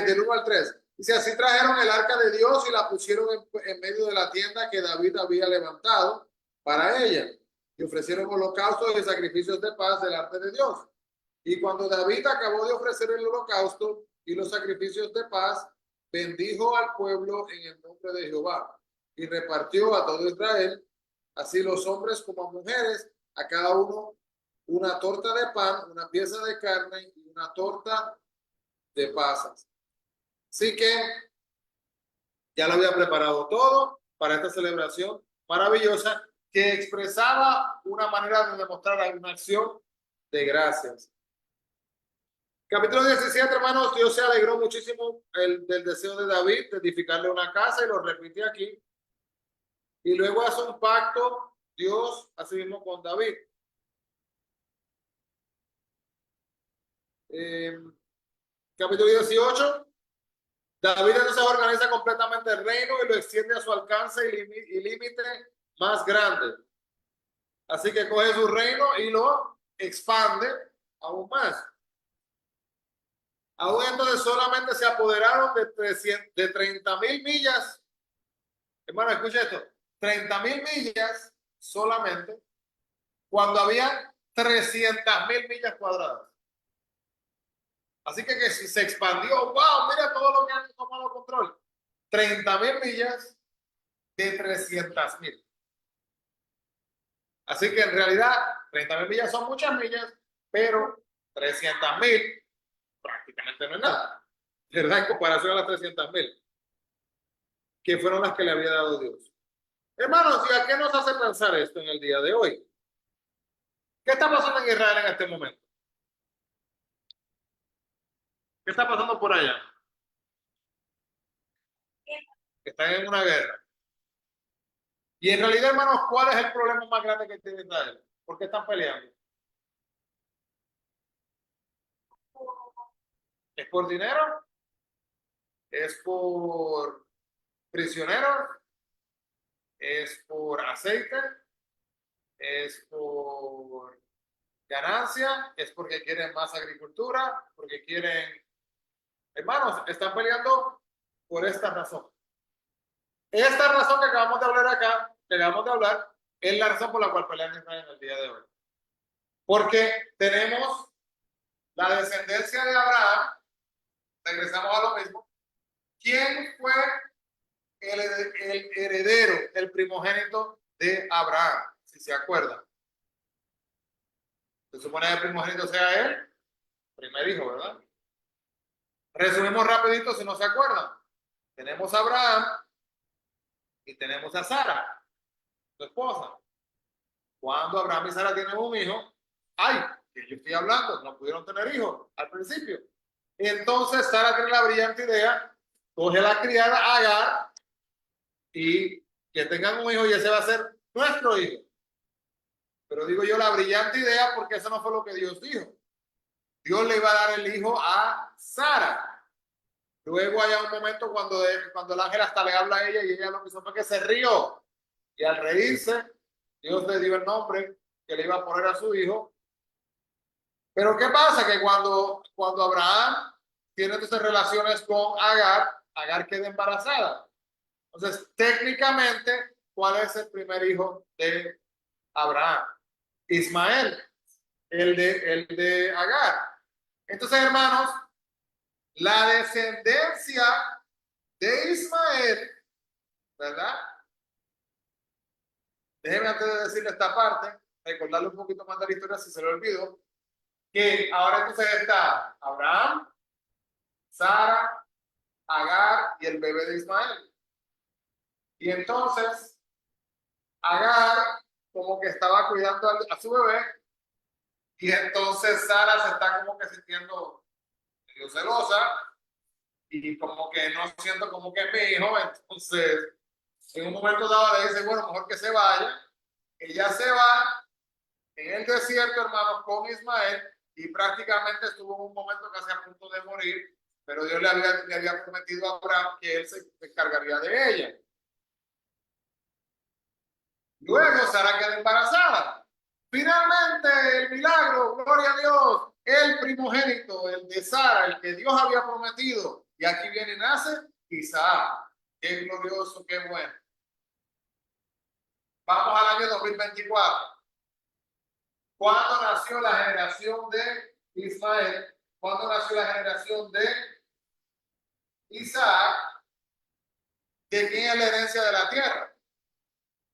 del 1 al 3. Dice, así trajeron el arca de Dios y la pusieron en medio de la tienda que David había levantado para ella. Y ofrecieron holocaustos y sacrificios de paz delante de Dios. Y cuando David acabó de ofrecer el holocausto y los sacrificios de paz, bendijo al pueblo en el nombre de Jehová. y repartió a todo Israel, así los hombres como mujeres, a cada uno una torta de pan, una pieza de carne y una torta de pasas. Así que ya lo había preparado todo para esta celebración maravillosa que expresaba una manera de demostrar una acción de gracias. Capítulo 17, hermanos, Dios se alegró muchísimo del deseo de David de edificarle una casa y lo repite aquí. Y luego hace un pacto Dios así mismo con David. Capítulo 18. David entonces organiza completamente el reino y lo extiende a su alcance y límite más grande. Así que coge su reino y lo expande aún más. Aún entonces solamente se apoderaron de 30,000 millas. Hermano, escucha esto. 30,000 millas solamente cuando había 300,000 millas cuadradas. Así que si se expandió, wow, mira todo lo que han tomado control. 30,000 millas de 300,000. Así que en realidad 30,000 millas son muchas millas, pero 300,000 prácticamente no es nada. ¿Verdad? En comparación a las 300,000, que fueron las que le había dado Dios. Hermanos, ¿y a qué nos hace pensar esto en el día de hoy? ¿Qué está pasando en Israel en este momento? ¿Qué está pasando por allá? Están en una guerra. Y en realidad, hermanos, ¿cuál es el problema más grande que tiene Israel? ¿Por qué están peleando? ¿Es por dinero? ¿Es por prisioneros? ¿Es por aceite? ¿Es por ganancia? ¿Es porque quieren más agricultura? ¿Porque quieren... Hermanos, están peleando por esta razón. Esta razón que acabamos de hablar acá, que acabamos de hablar, es la razón por la cual pelean Israel en el día de hoy. Porque tenemos la descendencia de Abraham, regresamos a lo mismo. ¿Quién fue el heredero, el primogénito de Abraham? Si se acuerdan. Se supone que el primogénito sea él, primer hijo, ¿verdad? Resumimos rapidito si no se acuerdan. Tenemos a Abraham y tenemos a Sara, su esposa. Cuando Abraham y Sara tienen un hijo, ay, que yo estoy hablando, no pudieron tener hijos al principio. Entonces Sara tiene la brillante idea, coge a la criada Agar y que tengan un hijo y ese va a ser nuestro hijo. Pero digo yo la brillante idea porque eso no fue lo que Dios dijo. Dios le iba a dar el hijo a Sara. Luego hay un momento cuando el ángel hasta le habla a ella y ella lo que hizo fue que se rió. Y al reírse, Dios le dio el nombre que le iba a poner a su hijo. Pero ¿qué pasa? Que cuando Abraham tiene entonces relaciones con Agar, Agar queda embarazada. Entonces, técnicamente, ¿cuál es el primer hijo de Abraham? Ismael, el de Agar. Entonces, hermanos, la descendencia de Ismael, ¿verdad? Déjenme antes de decirle esta parte, recordarle un poquito más de la historia si se lo olvidó, que ahora entonces está Abraham, Sara, Agar y el bebé de Ismael. Y entonces Agar como que estaba cuidando a su bebé y entonces Sara se está como que sintiendo medio celosa y como que no siento como que es mi hijo. Entonces en un momento dado le dice, bueno, mejor que se vaya. Ella se va en el desierto, hermanos, con Ismael y prácticamente estuvo en un momento casi a punto de morir, pero Dios le había prometido a Abraham que él se encargaría de ella. Luego Sara queda embarazada. Finalmente, el milagro, gloria a Dios, el primogénito, el de Sara, el que Dios había prometido. Y aquí viene y nace Isaac. Qué glorioso, qué bueno. Vamos al año 2024. ¿Cuándo nació la generación de Ismael? ¿Cuándo nació la generación de Isaac? ¿De quién es la herencia de la tierra?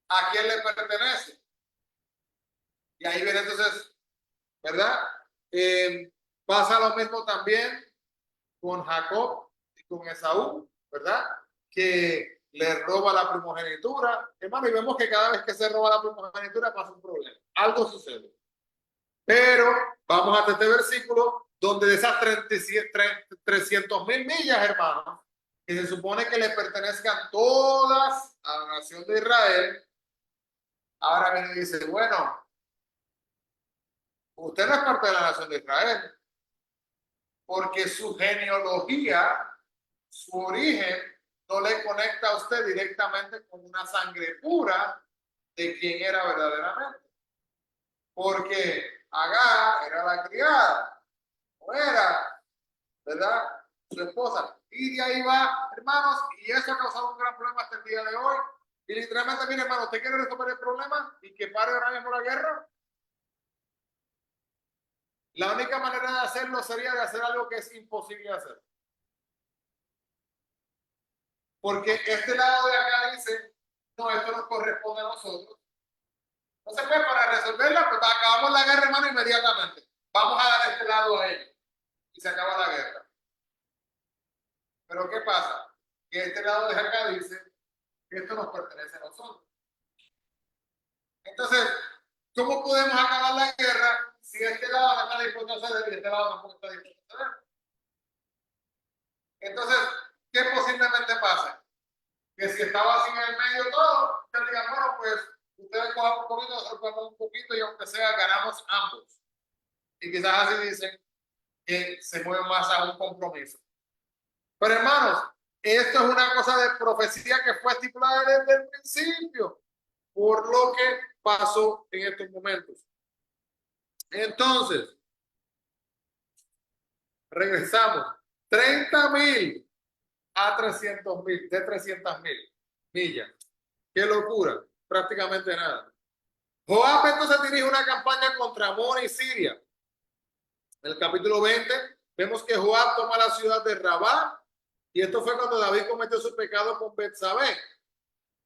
¿A quién le pertenece? Y ahí viene entonces, ¿verdad? Pasa lo mismo también con Jacob y con Esaú, ¿verdad? Que le roba la primogenitura. Hermano, y vemos que cada vez que se roba la primogenitura pasa un problema. Algo sucede. Pero vamos hasta este versículo donde de esas 300,000 millas, hermanos, que se supone que le pertenezcan todas a la nación de Israel, ahora viene y dice, bueno, usted no es parte de la nación de Israel, porque su genealogía, su origen, no le conecta a usted directamente con una sangre pura de quien era verdaderamente. Porque Agar era la criada, no era, ¿verdad? Su esposa. Y de ahí va, hermanos, y eso ha causado un gran problema hasta el día de hoy. Y literalmente, mire, hermano, ¿usted quiere resolver el problema y que pare ahora mismo la guerra? La única manera de hacerlo sería de hacer algo que es imposible hacer. Porque este lado de acá dice, no, esto nos corresponde a nosotros. Entonces, pues, para resolverla, pues acabamos la guerra, hermano, inmediatamente. Vamos a dar este lado a ellos. Y se acaba la guerra. Pero ¿qué pasa? Que este lado de acá dice que esto nos pertenece a nosotros. Entonces, ¿cómo podemos acabar la guerra si este lado no está dispuesto a hacer y este lado tampoco está dispuesto a hacer? Entonces, ¿qué posiblemente pasa? Que si estaba así en el medio todo, ustedes digan, bueno, pues ustedes cojan un poquito, nosotros cogemos un poquito y aunque sea, ganamos ambos. Y quizás así dicen que se mueven más a un compromiso. Pero hermanos, esto es una cosa de profecía que fue estipulada desde el principio, por lo que pasó en estos momentos. Entonces, regresamos. 30,000 a 300,000, de 300,000 millas. Qué locura, prácticamente nada. Joab entonces dirige una campaña contra Amón y Siria. En el capítulo 20 vemos que Joab toma la ciudad de Rabá y esto fue cuando David cometió su pecado con Betsabé.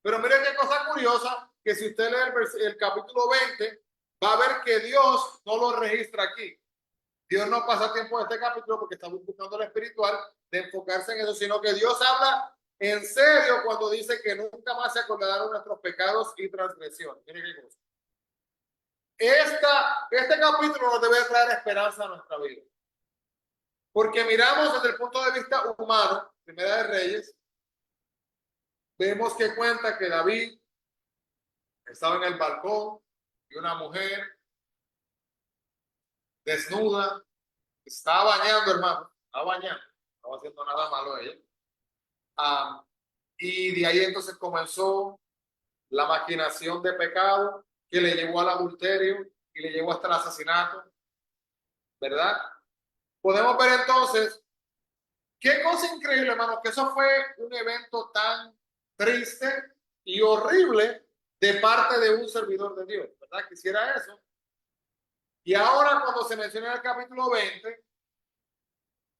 Pero miren qué cosa curiosa, que si usted lee el capítulo 20 va a ver que Dios no lo registra aquí. Dios no pasa tiempo en este capítulo porque está buscando lo espiritual de enfocarse en eso, sino que Dios habla en serio cuando dice que nunca más se acordarán nuestros pecados y transgresiones. Miren qué cosa. Este capítulo nos debe traer esperanza a nuestra vida. Porque miramos desde el punto de vista humano, Primera de Reyes, vemos que cuenta que David estaba en el balcón y una mujer desnuda estaba bañando, hermano, estaba bañando, no estaba haciendo nada malo ella. Y de ahí entonces comenzó la maquinación de pecado que le llevó al adulterio y le llevó hasta el asesinato, ¿verdad? Podemos ver entonces, qué cosa increíble, hermano, que eso fue un evento tan triste y horrible de parte de un servidor de Dios, ¿verdad? Quisiera eso. Y ahora cuando se menciona el capítulo 20,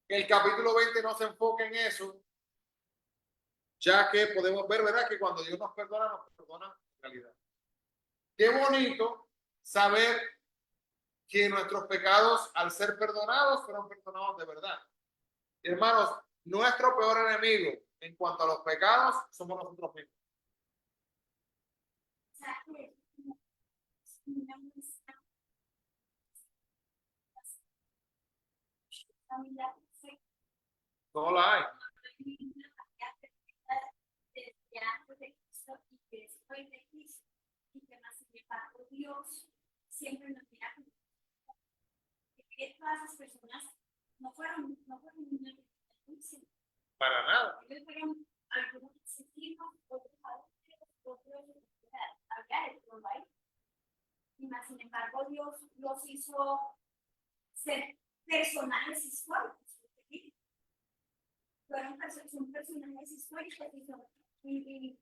el capítulo 20 no se enfoca en eso, ya que podemos ver, ¿verdad? Que cuando Dios nos perdona en realidad. Qué bonito saber que nuestros pecados, al ser perdonados, fueron perdonados de verdad. Y hermanos, nuestro peor enemigo en cuanto a los pecados somos nosotros mismos. No la hay. Dios siempre nos mira que todas esas personas no fueron para nada. Ellos fueron algunos sentimos, otros había el ahí. Y más sin embargo, Dios los hizo ser personajes históricos. Son personajes históricos y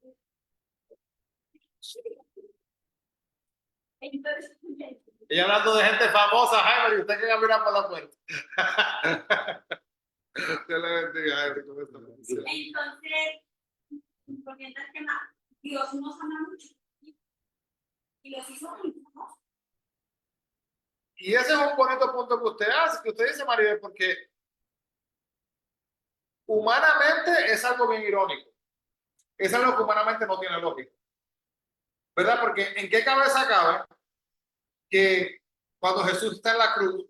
entonces, y hablando de gente famosa, Jaime, y usted que mirar por la puerta. Dios le bendiga, Jaime. Entonces, Volviendo al tema, Dios nos ama mucho y los hizo muy famosos. Y ese es un bonito punto que usted hace, que usted dice, Maribel, porque humanamente es algo bien irónico. Es algo que humanamente no tiene lógica. ¿Verdad? Porque ¿en qué cabeza cabe que cuando Jesús está en la cruz,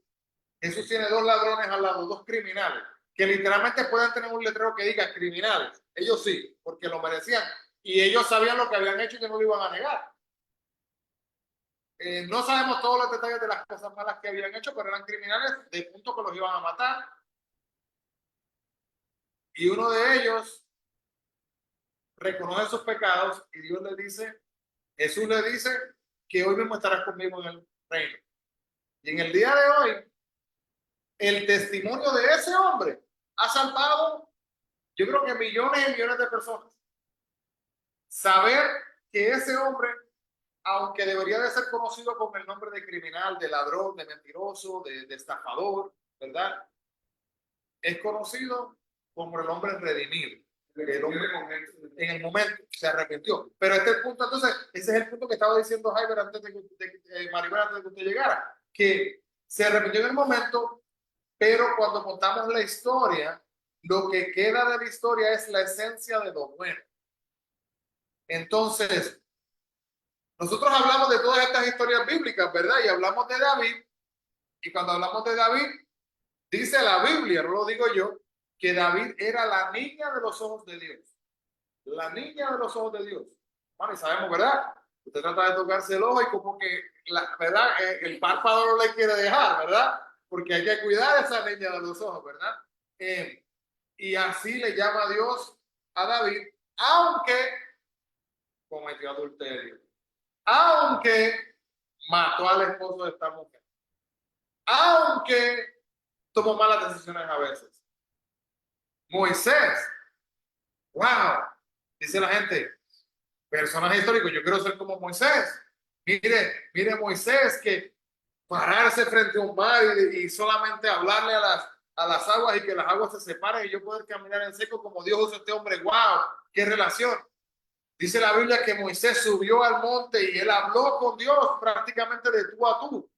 Jesús tiene dos ladrones al lado, dos criminales, que literalmente pueden tener un letrero que diga criminales? Ellos sí, porque lo merecían. Y ellos sabían lo que habían hecho y que no lo iban a negar. No sabemos todos los detalles de las cosas malas que habían hecho, pero eran criminales de punto que los iban a matar. Y uno de ellos reconoce sus pecados y Dios le dice, Jesús le dice que hoy mismo estarás conmigo en el reino. Y en el día de hoy, el testimonio de ese hombre ha salvado, yo creo que millones y millones de personas. Saber que ese hombre, aunque debería de ser conocido con el nombre de criminal, de ladrón, de mentiroso, de estafador, ¿verdad? Es conocido como el hombre redimido. El hombre en el momento se arrepintió. Pero este es el punto, entonces, ese es el punto que estaba diciendo Jaime antes de que Maribel, antes de que usted llegara, que se arrepintió en el momento, pero cuando contamos la historia, lo que queda de la historia es la esencia de lo bueno. Entonces, nosotros hablamos de todas estas historias bíblicas, ¿verdad? Y hablamos de David, y cuando hablamos de David, dice la Biblia, no lo digo yo, que David era la niña de los ojos de Dios. La niña de los ojos de Dios. Bueno, y sabemos, ¿verdad? Usted trata de tocarse el ojo y como que, ¿verdad? El párpado no le quiere dejar, ¿verdad? Porque hay que cuidar a esa niña de los ojos, ¿verdad? Y así le llama a Dios a David, aunque cometió adulterio, aunque mató al esposo de esta mujer, aunque tomó malas decisiones a veces. Moisés, wow, dice la gente, personaje histórico, yo quiero ser como Moisés. Mire Moisés, que pararse frente a un mar y solamente hablarle a las aguas y que las aguas se separen y yo poder caminar en seco como Dios usa a este hombre. ¡Wow! ¡Qué relación! Dice la Biblia que Moisés subió al monte y él habló con Dios prácticamente de tú a tú,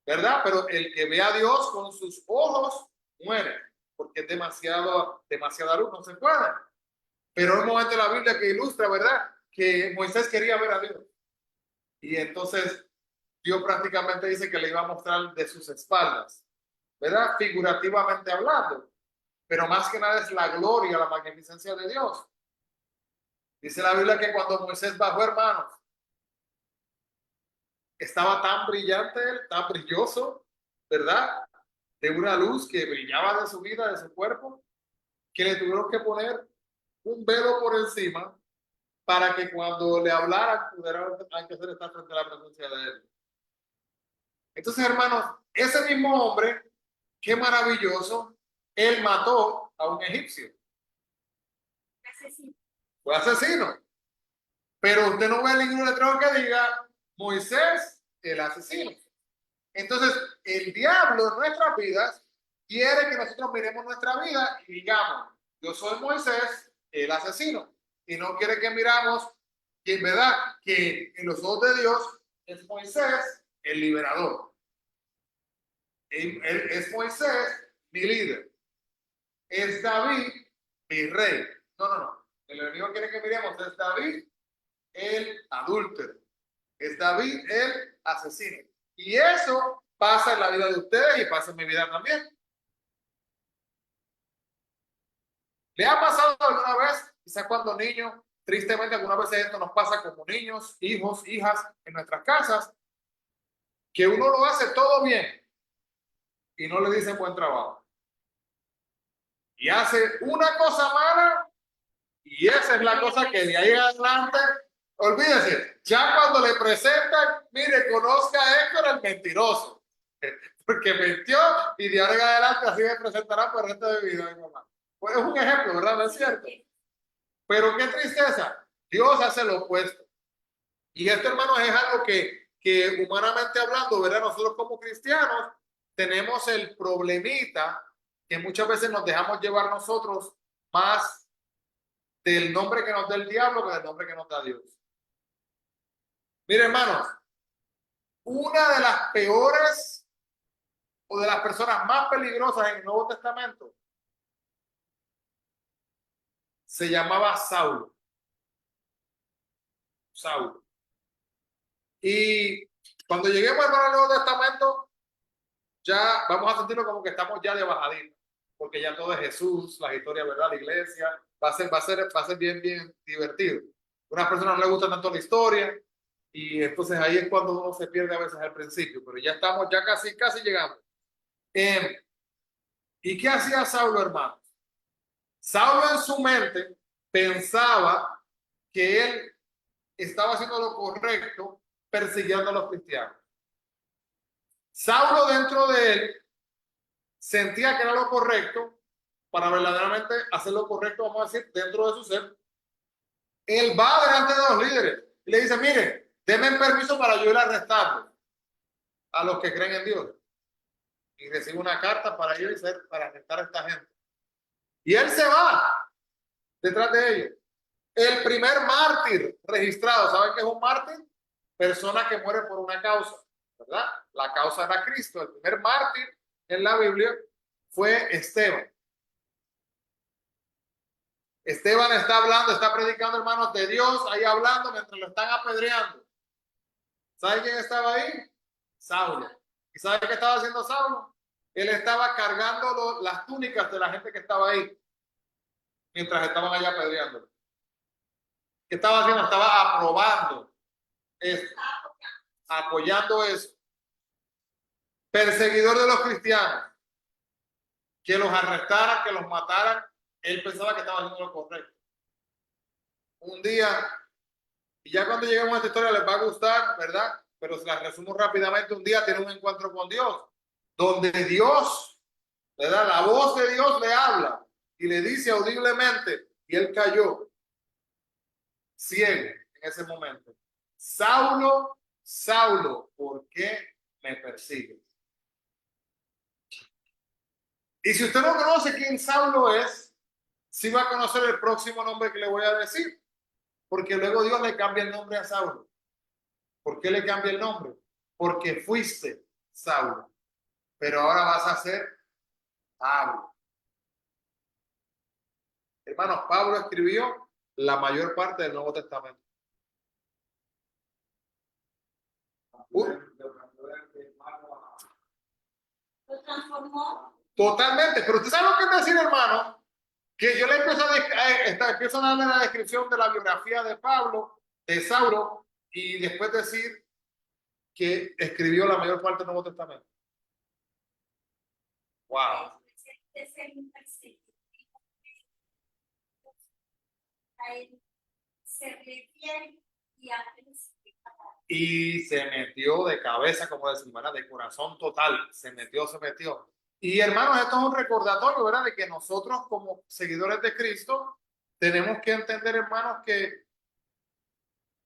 ¿verdad? Pero el que ve a Dios con sus ojos muere, porque es demasiada luz, no se puede. Pero hay un momento en la Biblia que ilustra, ¿verdad? Que Moisés quería ver a Dios. Y entonces Dios prácticamente dice que le iba a mostrar de sus espaldas, ¿verdad? Figurativamente hablando. Pero más que nada es la gloria, la magnificencia de Dios. Dice la Biblia que cuando Moisés bajó, hermanos, estaba tan brillante, tan brilloso, ¿verdad? De una luz que brillaba de su vida, de su cuerpo, que le tuvieron que poner un velo por encima para que cuando le hablaran pudieran hacer estar frente a la presencia de él. Entonces, hermanos, ese mismo hombre, qué maravilloso, él mató a un egipcio. Asesino. Fue asesino. Pero usted no ve ningún letrero que diga Moisés, el asesino. Entonces, el diablo en nuestras vidas quiere que nosotros miremos nuestra vida y digamos, yo soy Moisés, el asesino. Y no quiere que miramos que en verdad que en los ojos de Dios es Moisés, el liberador. Es Moisés, mi líder. Es David, mi rey. No. El enemigo quiere que miremos, es David, el adúltero. Es David, el asesino. Y eso pasa en la vida de ustedes y pasa en mi vida también. ¿Le ha pasado alguna vez, quizás cuando niños, tristemente algunas veces esto nos pasa como niños, hijos, hijas en nuestras casas, que uno lo hace todo bien y no le dicen buen trabajo? Y hace una cosa mala y esa es la cosa que de ahí en adelante, olvídese, ya cuando le presentan, mire, conozca a Héctor el mentiroso, porque mintió y de ahora en adelante así me presentará por el resto de mi vida, mi mamá. Pues es un ejemplo, ¿verdad? ¿No es cierto? Pero qué tristeza, Dios hace lo opuesto. Y esto, hermanos, es algo que humanamente hablando, ¿verdad? Nosotros como cristianos tenemos el problemita que muchas veces nos dejamos llevar nosotros más del nombre que nos da el diablo que del nombre que nos da Dios. Mire, hermanos, una de las peores o de las personas más peligrosas en el Nuevo Testamento se llamaba Saulo. Saulo. Y cuando lleguemos al Nuevo Testamento, ya vamos a sentirlo como que estamos ya de bajadita, porque ya todo es Jesús, la historia, ¿verdad? La iglesia, va a ser bien, bien divertido. A unas personas no les gusta tanto la historia, y entonces ahí es cuando uno se pierde a veces al principio, pero ya estamos, ya casi llegando. ¿Y qué hacía Saulo, hermano? Saulo en su mente pensaba que él estaba haciendo lo correcto persiguiendo a los cristianos. Saulo dentro de él sentía que era lo correcto para verdaderamente hacer lo correcto, vamos a decir, dentro de su ser. Él va delante de los líderes y le dice, miren, denme permiso para yo ir a arrestarlos a los que creen en Dios. Y recibe una carta para ir para arrestar a esta gente. Y él se va detrás de ellos. El primer mártir registrado, ¿saben qué es un mártir? Persona que muere por una causa, ¿verdad? La causa era Cristo. El primer mártir en la Biblia fue Esteban. Esteban está hablando, está predicando, hermanos, de Dios, ahí hablando mientras lo están apedreando. ¿Saben quién estaba ahí? Saulo. ¿Y sabe qué estaba haciendo Saulo? Él estaba cargando las túnicas de la gente que estaba ahí mientras estaban allá apedreando. ¿Qué estaba haciendo? Estaba aprobando eso, apoyando eso. Perseguidor de los cristianos, que los arrestaran, que los mataran. Él pensaba que estaba haciendo lo correcto. Un día, y ya cuando lleguemos a esta historia les va a gustar, ¿verdad? Pero se la resumo rápidamente. Un día tiene un encuentro con Dios, donde Dios, ¿verdad? La voz de Dios le habla y le dice audiblemente, y él cayó ciego en ese momento. Saulo, Saulo, ¿por qué me persigues? Y si usted no conoce quién Saulo es, sí va a conocer el próximo nombre que le voy a decir, porque luego Dios le cambia el nombre a Saulo. ¿Por qué le cambia el nombre? Porque fuiste Saulo, pero ahora vas a ser Pablo. Hermanos, Pablo escribió la mayor parte del Nuevo Testamento. Lo transformó. Totalmente, pero usted sabe lo que es decir, hermano, que yo le empiezo a darle la descripción de la biografía de Pablo, de Saulo, y después decir que escribió la mayor parte del Nuevo Testamento. Wow. Y se metió de cabeza, como decimos, ¿verdad? De corazón total, se metió. Y hermanos, esto es un recordatorio, ¿verdad? De que nosotros como seguidores de Cristo tenemos que entender, hermanos, que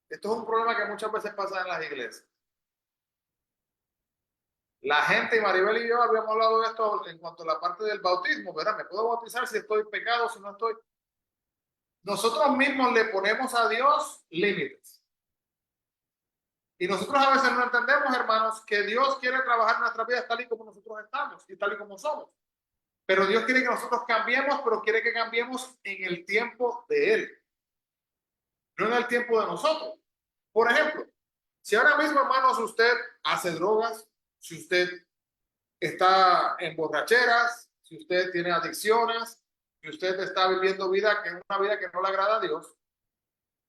esto es un problema que muchas veces pasa en las iglesias. La gente, y Maribel y yo habíamos hablado de esto en cuanto a la parte del bautismo, ¿verdad? ¿Me puedo bautizar si estoy pecado, si no estoy? Nosotros mismos le ponemos a Dios límites. Y nosotros a veces no entendemos, hermanos, que Dios quiere trabajar en nuestras vidas tal y como nosotros estamos y tal y como somos. Pero Dios quiere que nosotros cambiemos, pero quiere que cambiemos en el tiempo de Él, no en el tiempo de nosotros. Por ejemplo, si ahora mismo, hermanos, usted hace drogas, si usted está en borracheras, si usted tiene adicciones, si usted está viviendo vida que es una vida que no le agrada a Dios,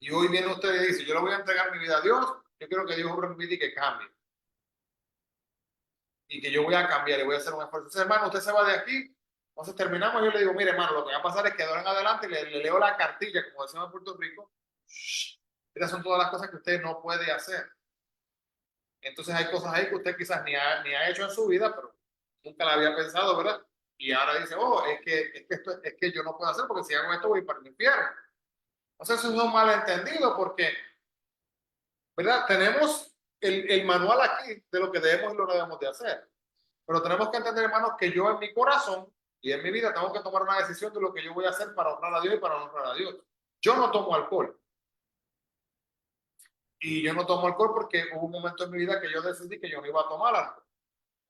y hoy viene usted y dice, yo le voy a entregar mi vida a Dios, yo quiero que Dios obre en mi vida y que cambie. Y que yo voy a cambiar y voy a hacer un esfuerzo. Entonces, hermano, usted se va de aquí, entonces terminamos y yo le digo, mire, hermano, lo que va a pasar es que de ahora en adelante le leo la cartilla, como decimos en Puerto Rico, estas son todas las cosas que usted no puede hacer. Entonces hay cosas ahí que usted quizás ni ha hecho en su vida, pero nunca la había pensado, ¿verdad? Y ahora dice, oh, es que yo no puedo hacer porque si hago esto voy para el infierno. Entonces eso es un malentendido porque, ¿verdad? Tenemos el manual aquí de lo que debemos y lo que debemos de hacer. Pero tenemos que entender, hermanos, que yo en mi corazón y en mi vida tengo que tomar una decisión de lo que yo voy a hacer para honrar a Dios y para honrar a Dios. Yo no tomo alcohol. Y yo no tomo alcohol porque hubo un momento en mi vida que yo decidí que yo no iba a tomar alcohol.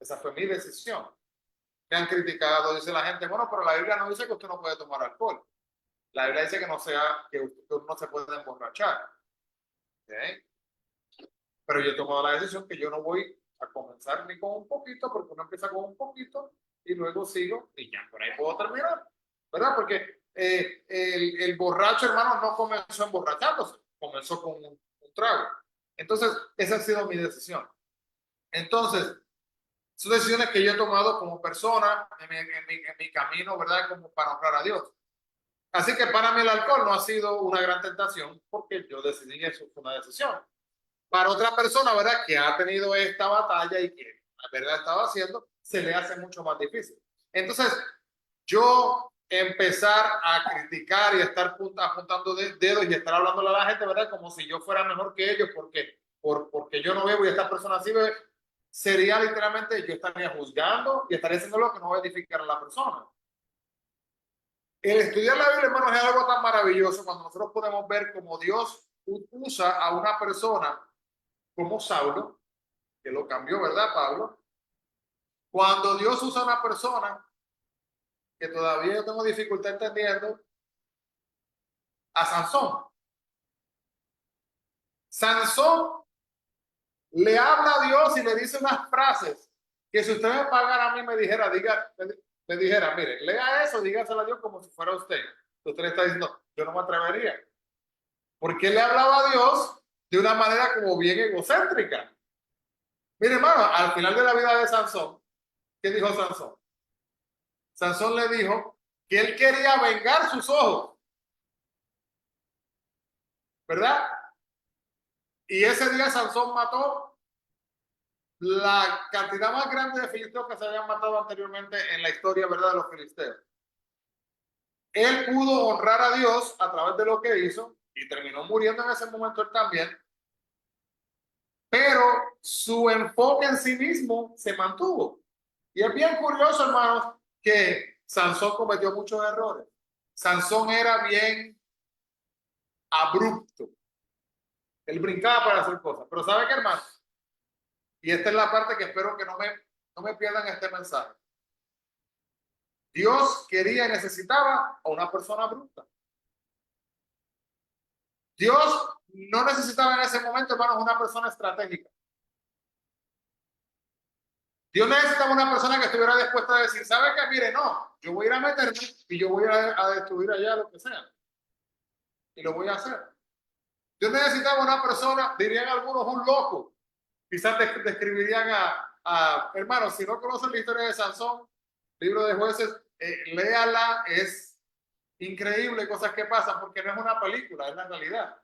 Esa fue mi decisión. Me han criticado, dice la gente, bueno, pero la Biblia no dice que usted no puede tomar alcohol. La Biblia dice que no sea, que usted no se puede emborrachar. ¿Okay? Pero yo he tomado la decisión que yo no voy a comenzar ni con un poquito, porque uno empieza con un poquito y luego sigo y ya por ahí puedo terminar, ¿verdad? Porque el borracho, hermano, no comenzó emborrachándose, comenzó con un trago. Entonces, esa ha sido mi decisión. Entonces, son decisiones que yo he tomado como persona en mi camino, ¿verdad? Como para honrar a Dios. Así que para mí el alcohol no ha sido una gran tentación porque yo decidí eso, fue una decisión. Para otra persona, ¿verdad? Que ha tenido esta batalla y que la verdad estaba haciendo, se le hace mucho más difícil. Entonces, yo empezar a criticar y estar apuntando dedos y estar hablándole a la gente, ¿verdad? Como si yo fuera mejor que ellos porque yo no bebo y esta persona sí bebe, sería literalmente yo estaría juzgando y estaría haciendo lo que no va a edificar a la persona. El estudiar la Biblia, hermanos, es algo tan maravilloso cuando nosotros podemos ver cómo Dios usa a una persona como Saulo, que lo cambió, ¿verdad, Pablo? Cuando Dios usa a una persona que todavía yo tengo dificultad entendiendo, a Sansón. Sansón le habla a Dios y le dice unas frases que si usted me pagara a mí me dijera, me dijera, mire, lea eso, dígaselo a Dios como si fuera usted. Usted le está diciendo, yo no me atrevería. Porque le hablaba a Dios de una manera como bien egocéntrica. Mire, hermano, al final de la vida de Sansón, ¿qué dijo Sansón? Sansón le dijo que él quería vengar sus ojos, ¿verdad? Y ese día Sansón mató la cantidad más grande de filisteos que se habían matado anteriormente en la historia, ¿verdad? De los filisteos. Él pudo honrar a Dios a través de lo que hizo y terminó muriendo en ese momento él también, pero su enfoque en sí mismo se mantuvo. Y es bien curioso, hermanos, que Sansón cometió muchos errores. Sansón era bien abrupto. Él brincaba para hacer cosas. Pero ¿sabe qué, hermano? Y esta es la parte que espero que no me pierdan este mensaje. Dios quería y necesitaba a una persona abrupta. Dios no necesitaba en ese momento, hermanos, una persona estratégica. Dios necesitaba una persona que estuviera dispuesta a decir, ¿sabe qué? Mire, no, yo voy a ir a meterme y yo voy a destruir allá lo que sea. Y lo voy a hacer. Dios necesitaba una persona, dirían algunos, un loco. Quizás describirían hermanos, si no conocen la historia de Sansón, libro de Jueces, léala, es increíble cosas que pasan porque no es una película, es la realidad.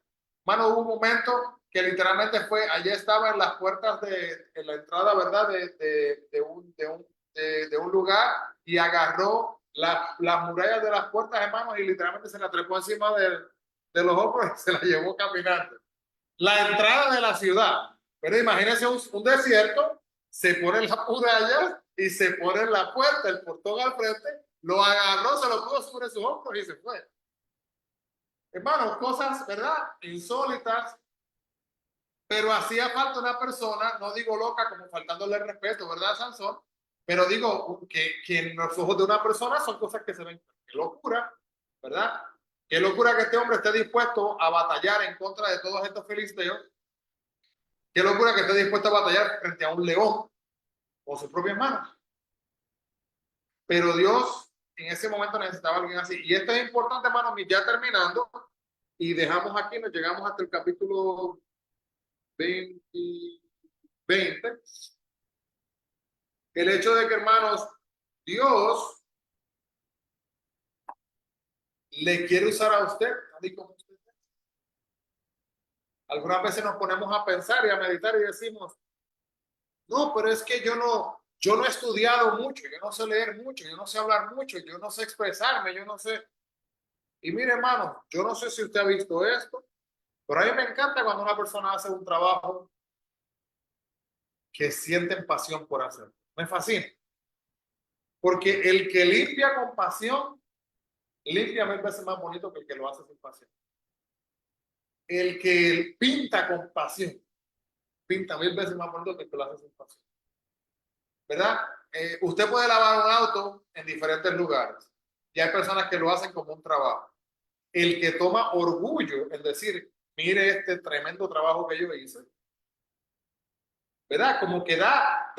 Hermano, hubo un momento que literalmente fue, allá estaba en las puertas en la entrada, ¿verdad? De un lugar y agarró las murallas de las puertas, hermanos, y literalmente se la trepó encima de los hombros y se la llevó caminando. La entrada de la ciudad. Pero imagínense un desierto, se pone la muralla y se pone la puerta, el portón al frente, lo agarró, se lo puso sobre sus hombros y se fue. Hermanos, cosas, ¿verdad? Insólitas, pero hacía falta una persona, no digo loca como faltándole el respeto, ¿verdad, Sansón? Pero digo que en los ojos de una persona son cosas que se ven. Qué locura, ¿verdad? Qué locura que este hombre esté dispuesto a batallar en contra de todos estos filisteos. Qué locura que esté dispuesto a batallar frente a un león con sus propias manos. Pero Dios en ese momento necesitaba a alguien así. Y esto es importante, hermanos, ya terminando. Y dejamos aquí, nos llegamos hasta el capítulo 20. El hecho de que, hermanos, Dios le quiere usar a usted, así como usted. Algunas veces nos ponemos a pensar y a meditar y decimos, no, pero es que yo no he estudiado mucho, yo no sé leer mucho, yo no sé hablar mucho, yo no sé expresarme, yo no sé. Y mire, hermano, yo no sé si usted ha visto esto, pero a mí me encanta cuando una persona hace un trabajo que sienten pasión por hacer. Me fascina. Porque el que limpia con pasión, limpia 1000 veces más bonito que el que lo hace sin pasión. el que pinta con pasión, pinta 1000 veces más bonito que el que lo hace sin pasión. ¿Verdad? Usted puede lavar un auto en diferentes lugares y hay personas que lo hacen como un trabajo. El que toma orgullo en decir, mire este tremendo trabajo que yo hice, ¿verdad? Como que da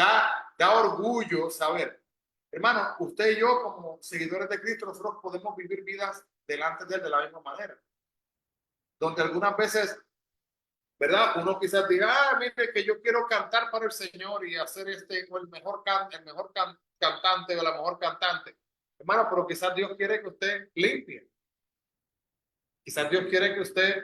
orgullo saber. Hermano, usted y yo como seguidores de Cristo, nosotros podemos vivir vidas delante de él de la misma manera. Donde algunas veces, ¿verdad? Uno quizás diga, mire que yo quiero cantar para el Señor y hacer el mejor, cantante o la mejor cantante. Hermano, pero quizás Dios quiere que usted limpie. Quizás Dios quiere que usted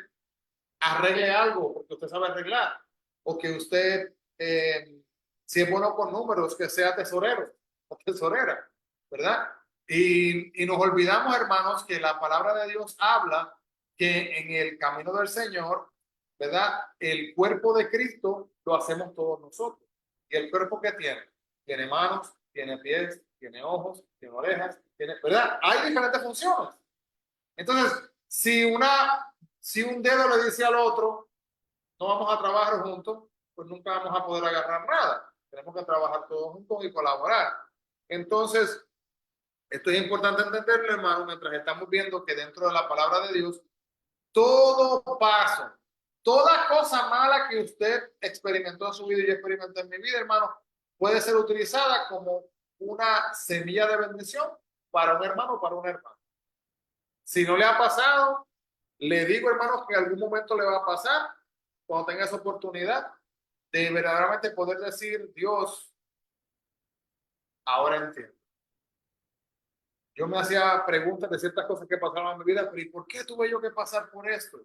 arregle algo porque usted sabe arreglar. O que usted, si es bueno con números, que sea tesorero o tesorera, ¿verdad? Y nos olvidamos, hermanos, que la palabra de Dios habla que en el camino del Señor, ¿verdad? El cuerpo de Cristo lo hacemos todos nosotros. ¿Y el cuerpo qué tiene? Tiene manos, tiene pies, tiene ojos, tiene orejas, tiene, ¿verdad? Hay diferentes funciones. Entonces, si un dedo le dice al otro, no vamos a trabajar juntos, pues nunca vamos a poder agarrar nada. Tenemos que trabajar todos juntos y colaborar. Entonces, esto es importante entenderlo, hermano, mientras estamos viendo que dentro de la palabra de Dios, todo paso, toda cosa mala que usted experimentó en su vida y yo experimenté en mi vida, hermano, puede ser utilizada como una semilla de bendición para un hermano o para una hermana. Si no le ha pasado, le digo, hermanos, que en algún momento le va a pasar cuando tenga esa oportunidad de verdaderamente poder decir, Dios, ahora entiendo. Yo me hacía preguntas de ciertas cosas que pasaron en mi vida, pero ¿y por qué tuve yo que pasar por esto?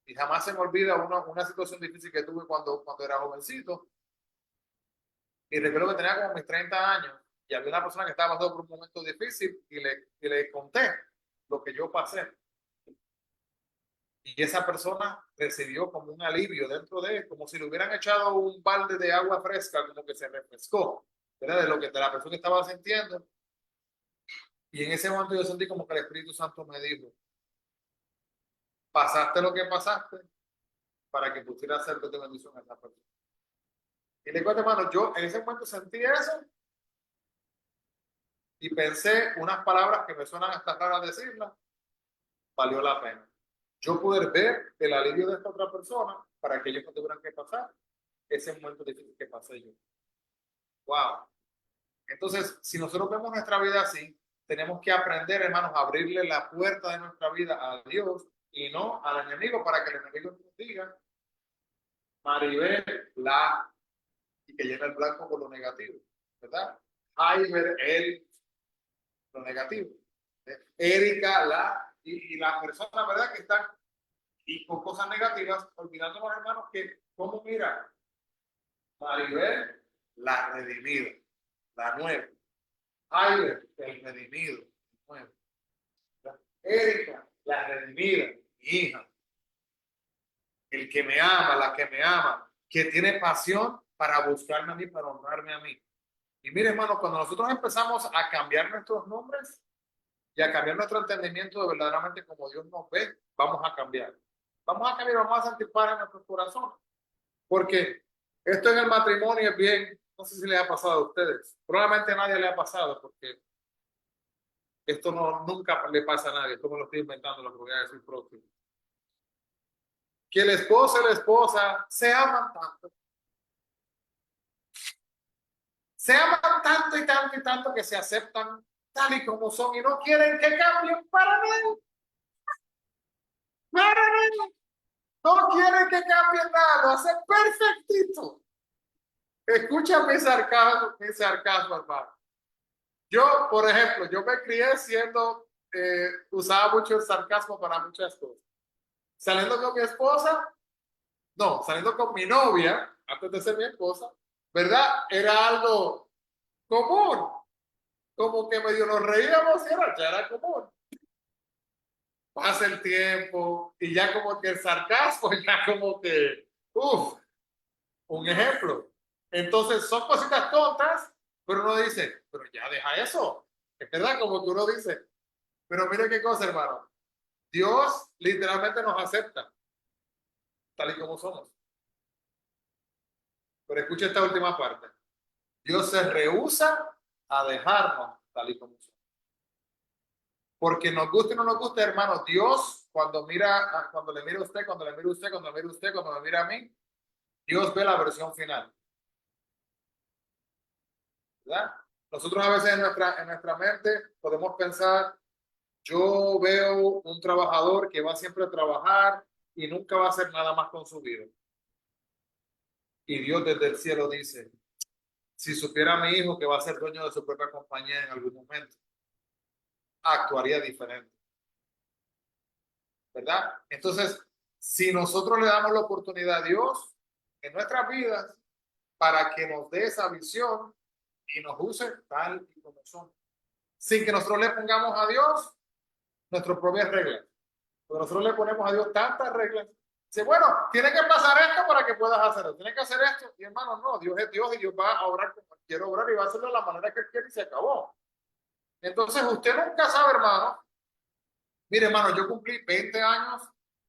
Y jamás se me olvida una situación difícil que tuve cuando era jovencito. Y recuerdo que tenía como mis 30 años y había una persona que estaba pasando por un momento difícil y le conté lo que yo pasé. Y esa persona recibió como un alivio dentro de él, como si le hubieran echado un balde de agua fresca, como que se refrescó, ¿verdad? De lo que la persona estaba sintiendo. Y en ese momento yo sentí como que el Espíritu Santo me dijo, pasaste lo que pasaste para que pudiera hacerte de bendición a esa persona. Y le cuento, hermano, yo en ese momento sentí eso y pensé unas palabras que me suenan hasta raras decirlas, valió la pena. Yo poder ver el alivio de esta otra persona para que ellos no tuvieran que pasar ese momento difícil que pasé yo. Wow. Entonces, si nosotros vemos nuestra vida así, tenemos que aprender, hermanos, a abrirle la puerta de nuestra vida a Dios y no al enemigo para que el enemigo nos diga, Maribel, la, y que llena el blanco con lo negativo, ¿verdad? Jaiber, él, lo negativo. Erika, la, y las personas, ¿verdad? Que están y con cosas negativas, olvidándonos, hermanos, que, como mira, Maribel, la redimida, la nueva. Jaiber, el redimido, el nuevo. Erika, la redimida, mi hija. El que me ama, la que me ama, que tiene pasión para buscarme a mí, para honrarme a mí. Y mire, hermano, cuando nosotros empezamos a cambiar nuestros nombres y a cambiar nuestro entendimiento de verdaderamente como Dios nos ve, vamos a cambiar. Vamos a cambiar, vamos a sentir paz en nuestros corazones. Porque esto en el matrimonio es bien, no sé si les ha pasado a ustedes. Probablemente a nadie le ha pasado porque esto nunca le pasa a nadie. Esto me lo estoy inventando, lo que voy a decir próximo. Que el esposo y la esposa se aman tanto. Se aman tanto y tanto y tanto que se aceptan tal y como son y no quieren que cambien para nada. Para nada. No quieren que cambien nada. Lo hacen perfectito. Escucha mi sarcasmo, hermano. Yo, por ejemplo, yo me crié siendo, usaba mucho el sarcasmo para muchas cosas. Saliendo con mi esposa, no, saliendo con mi novia, antes de ser mi esposa, ¿verdad? Era algo común. Como que medio nos reíamos y ya era común. Pasa el tiempo y ya como que el sarcasmo, ya como que, un ejemplo. Entonces son cositas tontas, pero uno dice, pero ya deja eso. Es verdad, como que uno dice, pero mire qué cosa, hermano. Dios literalmente nos acepta. tal y como somos. Pero escucha esta última parte. Dios se rehúsa a dejarnos tal y como somos. Porque nos guste o no nos guste, hermano, Dios, cuando mira, cuando le mira a usted, cuando le mira a usted, cuando le mira a usted, cuando me mira a mí, Dios ve la versión final, ¿verdad? Nosotros a veces en nuestra mente podemos pensar, yo veo un trabajador que va siempre a trabajar y nunca va a hacer nada más con su vida. Y Dios desde el cielo dice, si supiera mi hijo que va a ser dueño de su propia compañía en algún momento, actuaría diferente, ¿verdad? Entonces, si nosotros le damos la oportunidad a Dios en nuestras vidas para que nos dé esa visión y nos use tal y como son, sin que nosotros le pongamos a Dios nuestras propias reglas. Porque nosotros le ponemos a Dios tantas reglas. Dice, bueno, tiene que pasar esto para que puedas hacerlo. Tiene que hacer esto. Y hermano, no, Dios es Dios y Dios va a obrar como quiere obrar y va a hacerlo de la manera que él quiere y se acabó. Entonces, usted nunca sabe, hermano. Mire, hermano, yo cumplí 20 años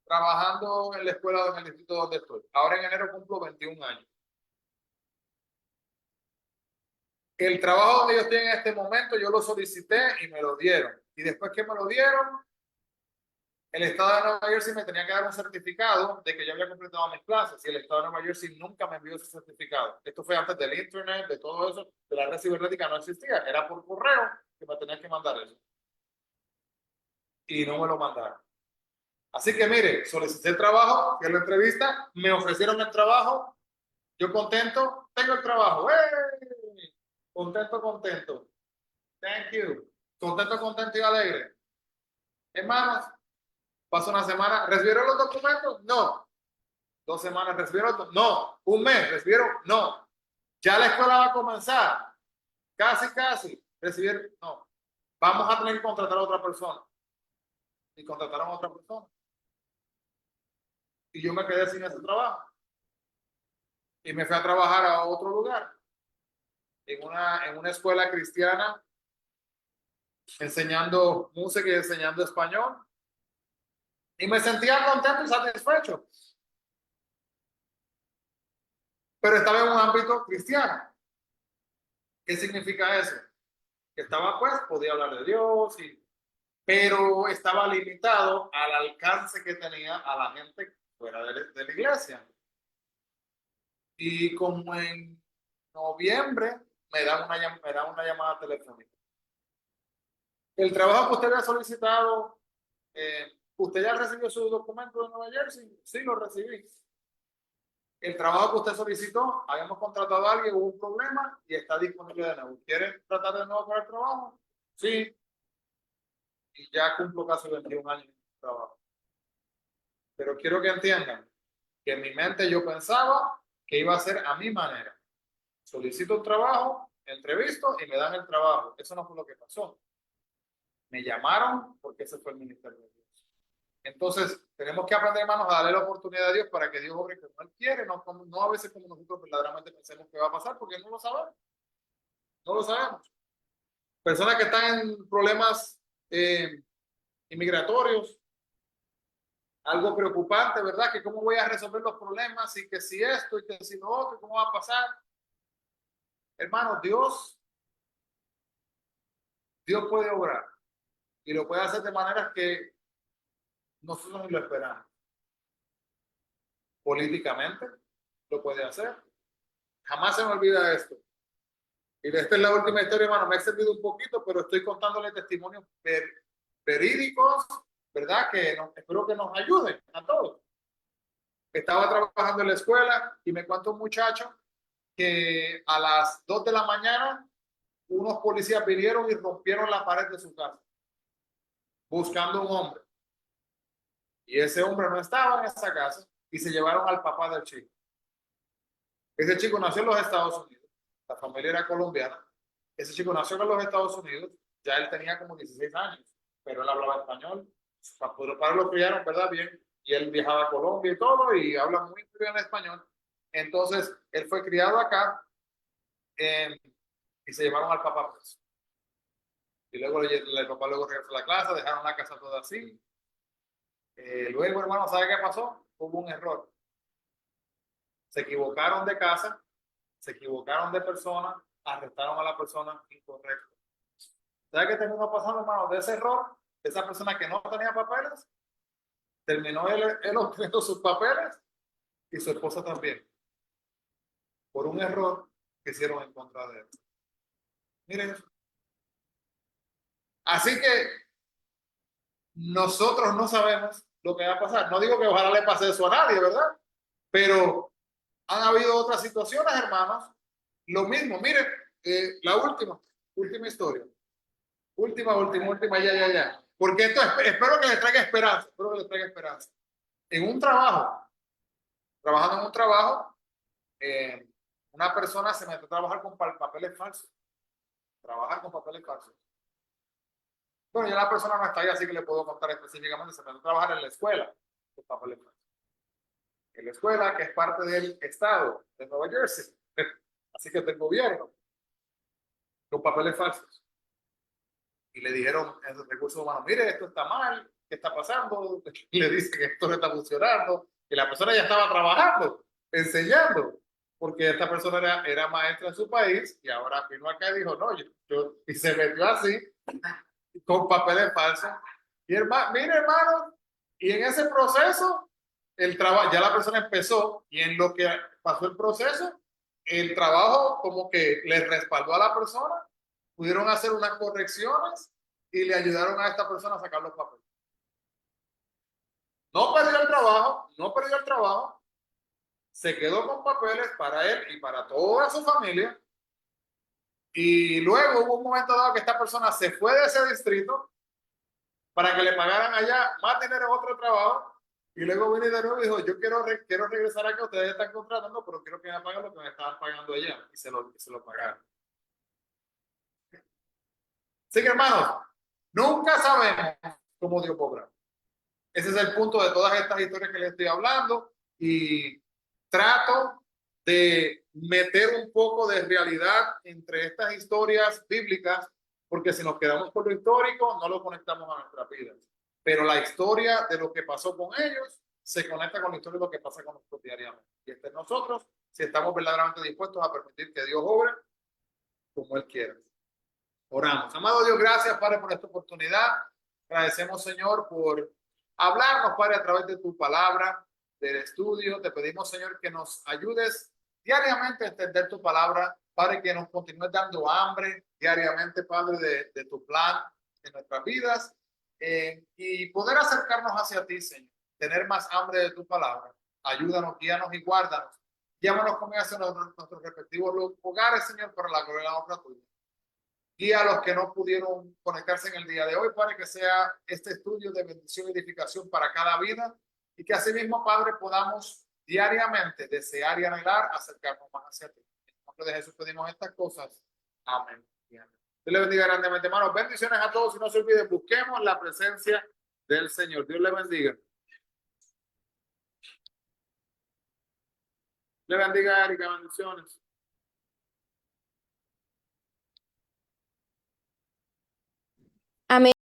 trabajando en la escuela, en el instituto donde estoy. Ahora en enero cumplo 21 años. El trabajo donde yo estoy en este momento, yo lo solicité y me lo dieron. Y después que me lo dieron, el Estado de Nueva Jersey me tenía que dar un certificado de que yo había completado mis clases y el Estado de Nueva Jersey nunca me envió ese certificado. Esto fue antes del internet, de todo eso, de la red cibernética no existía, era por correo que me tenían que mandar eso. Y no me lo mandaron. Así que mire, solicité el trabajo, que es la entrevista, me ofrecieron el trabajo, yo contento, tengo el trabajo. ¡Hey! Contento, contento. Thank you. Contento, contento y alegre. Hermanos, pasó una semana, ¿recibieron los documentos? No. 2 semanas, ¿recibieron? No. Un mes, ¿recibieron? No. Ya la escuela va a comenzar. Casi, casi. ¿Recibieron? No. Vamos a tener que contratar a otra persona. Y contrataron a otra persona. Y yo me quedé sin ese trabajo. Y me fui a trabajar a otro lugar. En una escuela cristiana, enseñando música y enseñando español. Y me sentía contento y satisfecho. Pero estaba en un ámbito cristiano. ¿Qué significa eso? Que estaba, pues, podía hablar de Dios, pero estaba limitado al alcance que tenía a la gente fuera de la iglesia. Y como en noviembre me dan una llamada telefónica. El trabajo que usted había solicitado, ¿usted ya recibió su documento de Nueva Jersey? Sí, lo recibí. El trabajo que usted solicitó, habíamos contratado a alguien, hubo un problema y está disponible de nuevo. ¿Quieren tratar de nuevo para el trabajo? Sí. Y ya cumplo casi 21 años en el trabajo. Pero quiero que entiendan que en mi mente yo pensaba que iba a ser a mi manera. Solicito un trabajo, entrevisto y me dan el trabajo. Eso no fue lo que pasó. Me llamaron porque ese fue el ministerio de Dios. Entonces, tenemos que aprender, hermanos, a darle la oportunidad a Dios para que Dios obre como Él quiere, no a veces como nosotros verdaderamente pensemos que va a pasar, porque no lo sabemos. No lo sabemos. Personas que están en problemas inmigratorios, algo preocupante, ¿verdad? Que cómo voy a resolver los problemas y que si esto y que si lo otro, ¿cómo va a pasar? Hermano, Dios puede obrar y lo puede hacer de maneras que nosotros ni lo esperamos. Políticamente lo puede hacer. Jamás se me olvida esto. Y esta es la última historia, hermano. Me he extendido un poquito, pero estoy contándole testimonios verídicos, ¿verdad? Que espero que nos ayuden a todos. Estaba trabajando en la escuela y me cuenta un muchacho que a las 2 de la mañana unos policías vinieron y rompieron la pared de su casa buscando un hombre. Y ese hombre no estaba en esa casa y se llevaron al papá del chico. Ese chico nació en los Estados Unidos. La familia era colombiana. Ese chico nació en los Estados Unidos. Ya él tenía como 16 años, pero él hablaba español. Sus padres lo criaron, ¿verdad? Bien. Y él viajaba a Colombia y todo y habla muy bien español. Entonces, él fue criado acá y se llevaron al papá preso. Y luego el papá luego regresó a la clase, dejaron la casa toda así. Luego, hermano, ¿sabe qué pasó? Hubo un error. Se equivocaron de casa, se equivocaron de persona, arrestaron a la persona incorrecta. ¿Sabe qué terminó pasando, hermano? De ese error, esa persona que no tenía papeles, terminó él obteniendo sus papeles y su esposa también, por un error que hicieron en contra de él. Miren eso. Así que nosotros no sabemos lo que va a pasar. No digo que ojalá le pase eso a nadie, ¿verdad? Pero han habido otras situaciones, hermanos. Lo mismo, miren, la última historia. Última, ya. Porque esto espero que les traiga esperanza, espero que les traiga esperanza. En un trabajo, trabajando en un trabajo, una persona se metió a trabajar con papeles falsos. Trabajar con papeles falsos. Bueno, ya la persona no está ahí, así que le puedo contar específicamente. Se metió a trabajar en la escuela con papeles falsos. En la escuela, que es parte del estado de Nueva Jersey, así que del gobierno, con papeles falsos. Y le dijeron en los recursos humanos, mire, esto está mal, ¿qué está pasando? Y le dicen que esto no está funcionando. Y la persona ya estaba trabajando, enseñando, porque esta persona era maestra en su país y ahora vino acá y dijo, no, y se metió así, con papeles falsos. Y mire, hermano, y en ese proceso, el trabajo, ya la persona empezó y en lo que pasó el proceso, el trabajo como que le respaldó a la persona, pudieron hacer unas correcciones y le ayudaron a esta persona a sacar los papeles. No perdió el trabajo, no perdió el trabajo, se quedó con papeles para él y para toda su familia. Y luego hubo un momento dado que esta persona se fue de ese distrito para que le pagaran allá más dinero en otro trabajo. Y luego vino de nuevo y dijo, yo quiero regresar acá, ustedes están contratando, pero quiero que me paguen lo que me estaban pagando allá. Y se lo pagaron. Así que, hermanos, nunca sabemos cómo Dios obra. Ese es el punto de todas estas historias que les estoy hablando. Y trato de meter un poco de realidad entre estas historias bíblicas, porque si nos quedamos con lo histórico, no lo conectamos a nuestras vidas. Pero la historia de lo que pasó con ellos se conecta con la historia de lo que pasa con nosotros diariamente. Y este es nosotros, si estamos verdaderamente dispuestos a permitir que Dios obre como Él quiera. Oramos. Amado Dios, gracias, Padre, por esta oportunidad. Agradecemos, Señor, por hablarnos, Padre, a través de tu palabra, del estudio. Te pedimos, Señor, que nos ayudes diariamente a entender tu palabra, Padre, que nos continúes dando hambre diariamente, Padre, de tu plan en nuestras vidas y poder acercarnos hacia ti, Señor. Tener más hambre de tu palabra. Ayúdanos, guíanos y guárdanos. Llámanos como hacia nuestros respectivos hogares, Señor, para la gloria y la honra tuya. Guía a los que no pudieron conectarse en el día de hoy, para que sea este estudio de bendición y edificación para cada vida y que asimismo, Padre, podamos diariamente desear y anhelar acercarnos más hacia ti. En el nombre de Jesús pedimos estas cosas. Amén. Dios le bendiga grandemente, hermanos. Bendiciones a todos y no se olviden, busquemos la presencia del Señor. Dios le bendiga. Le bendiga, Erika. Bendiciones. Amén.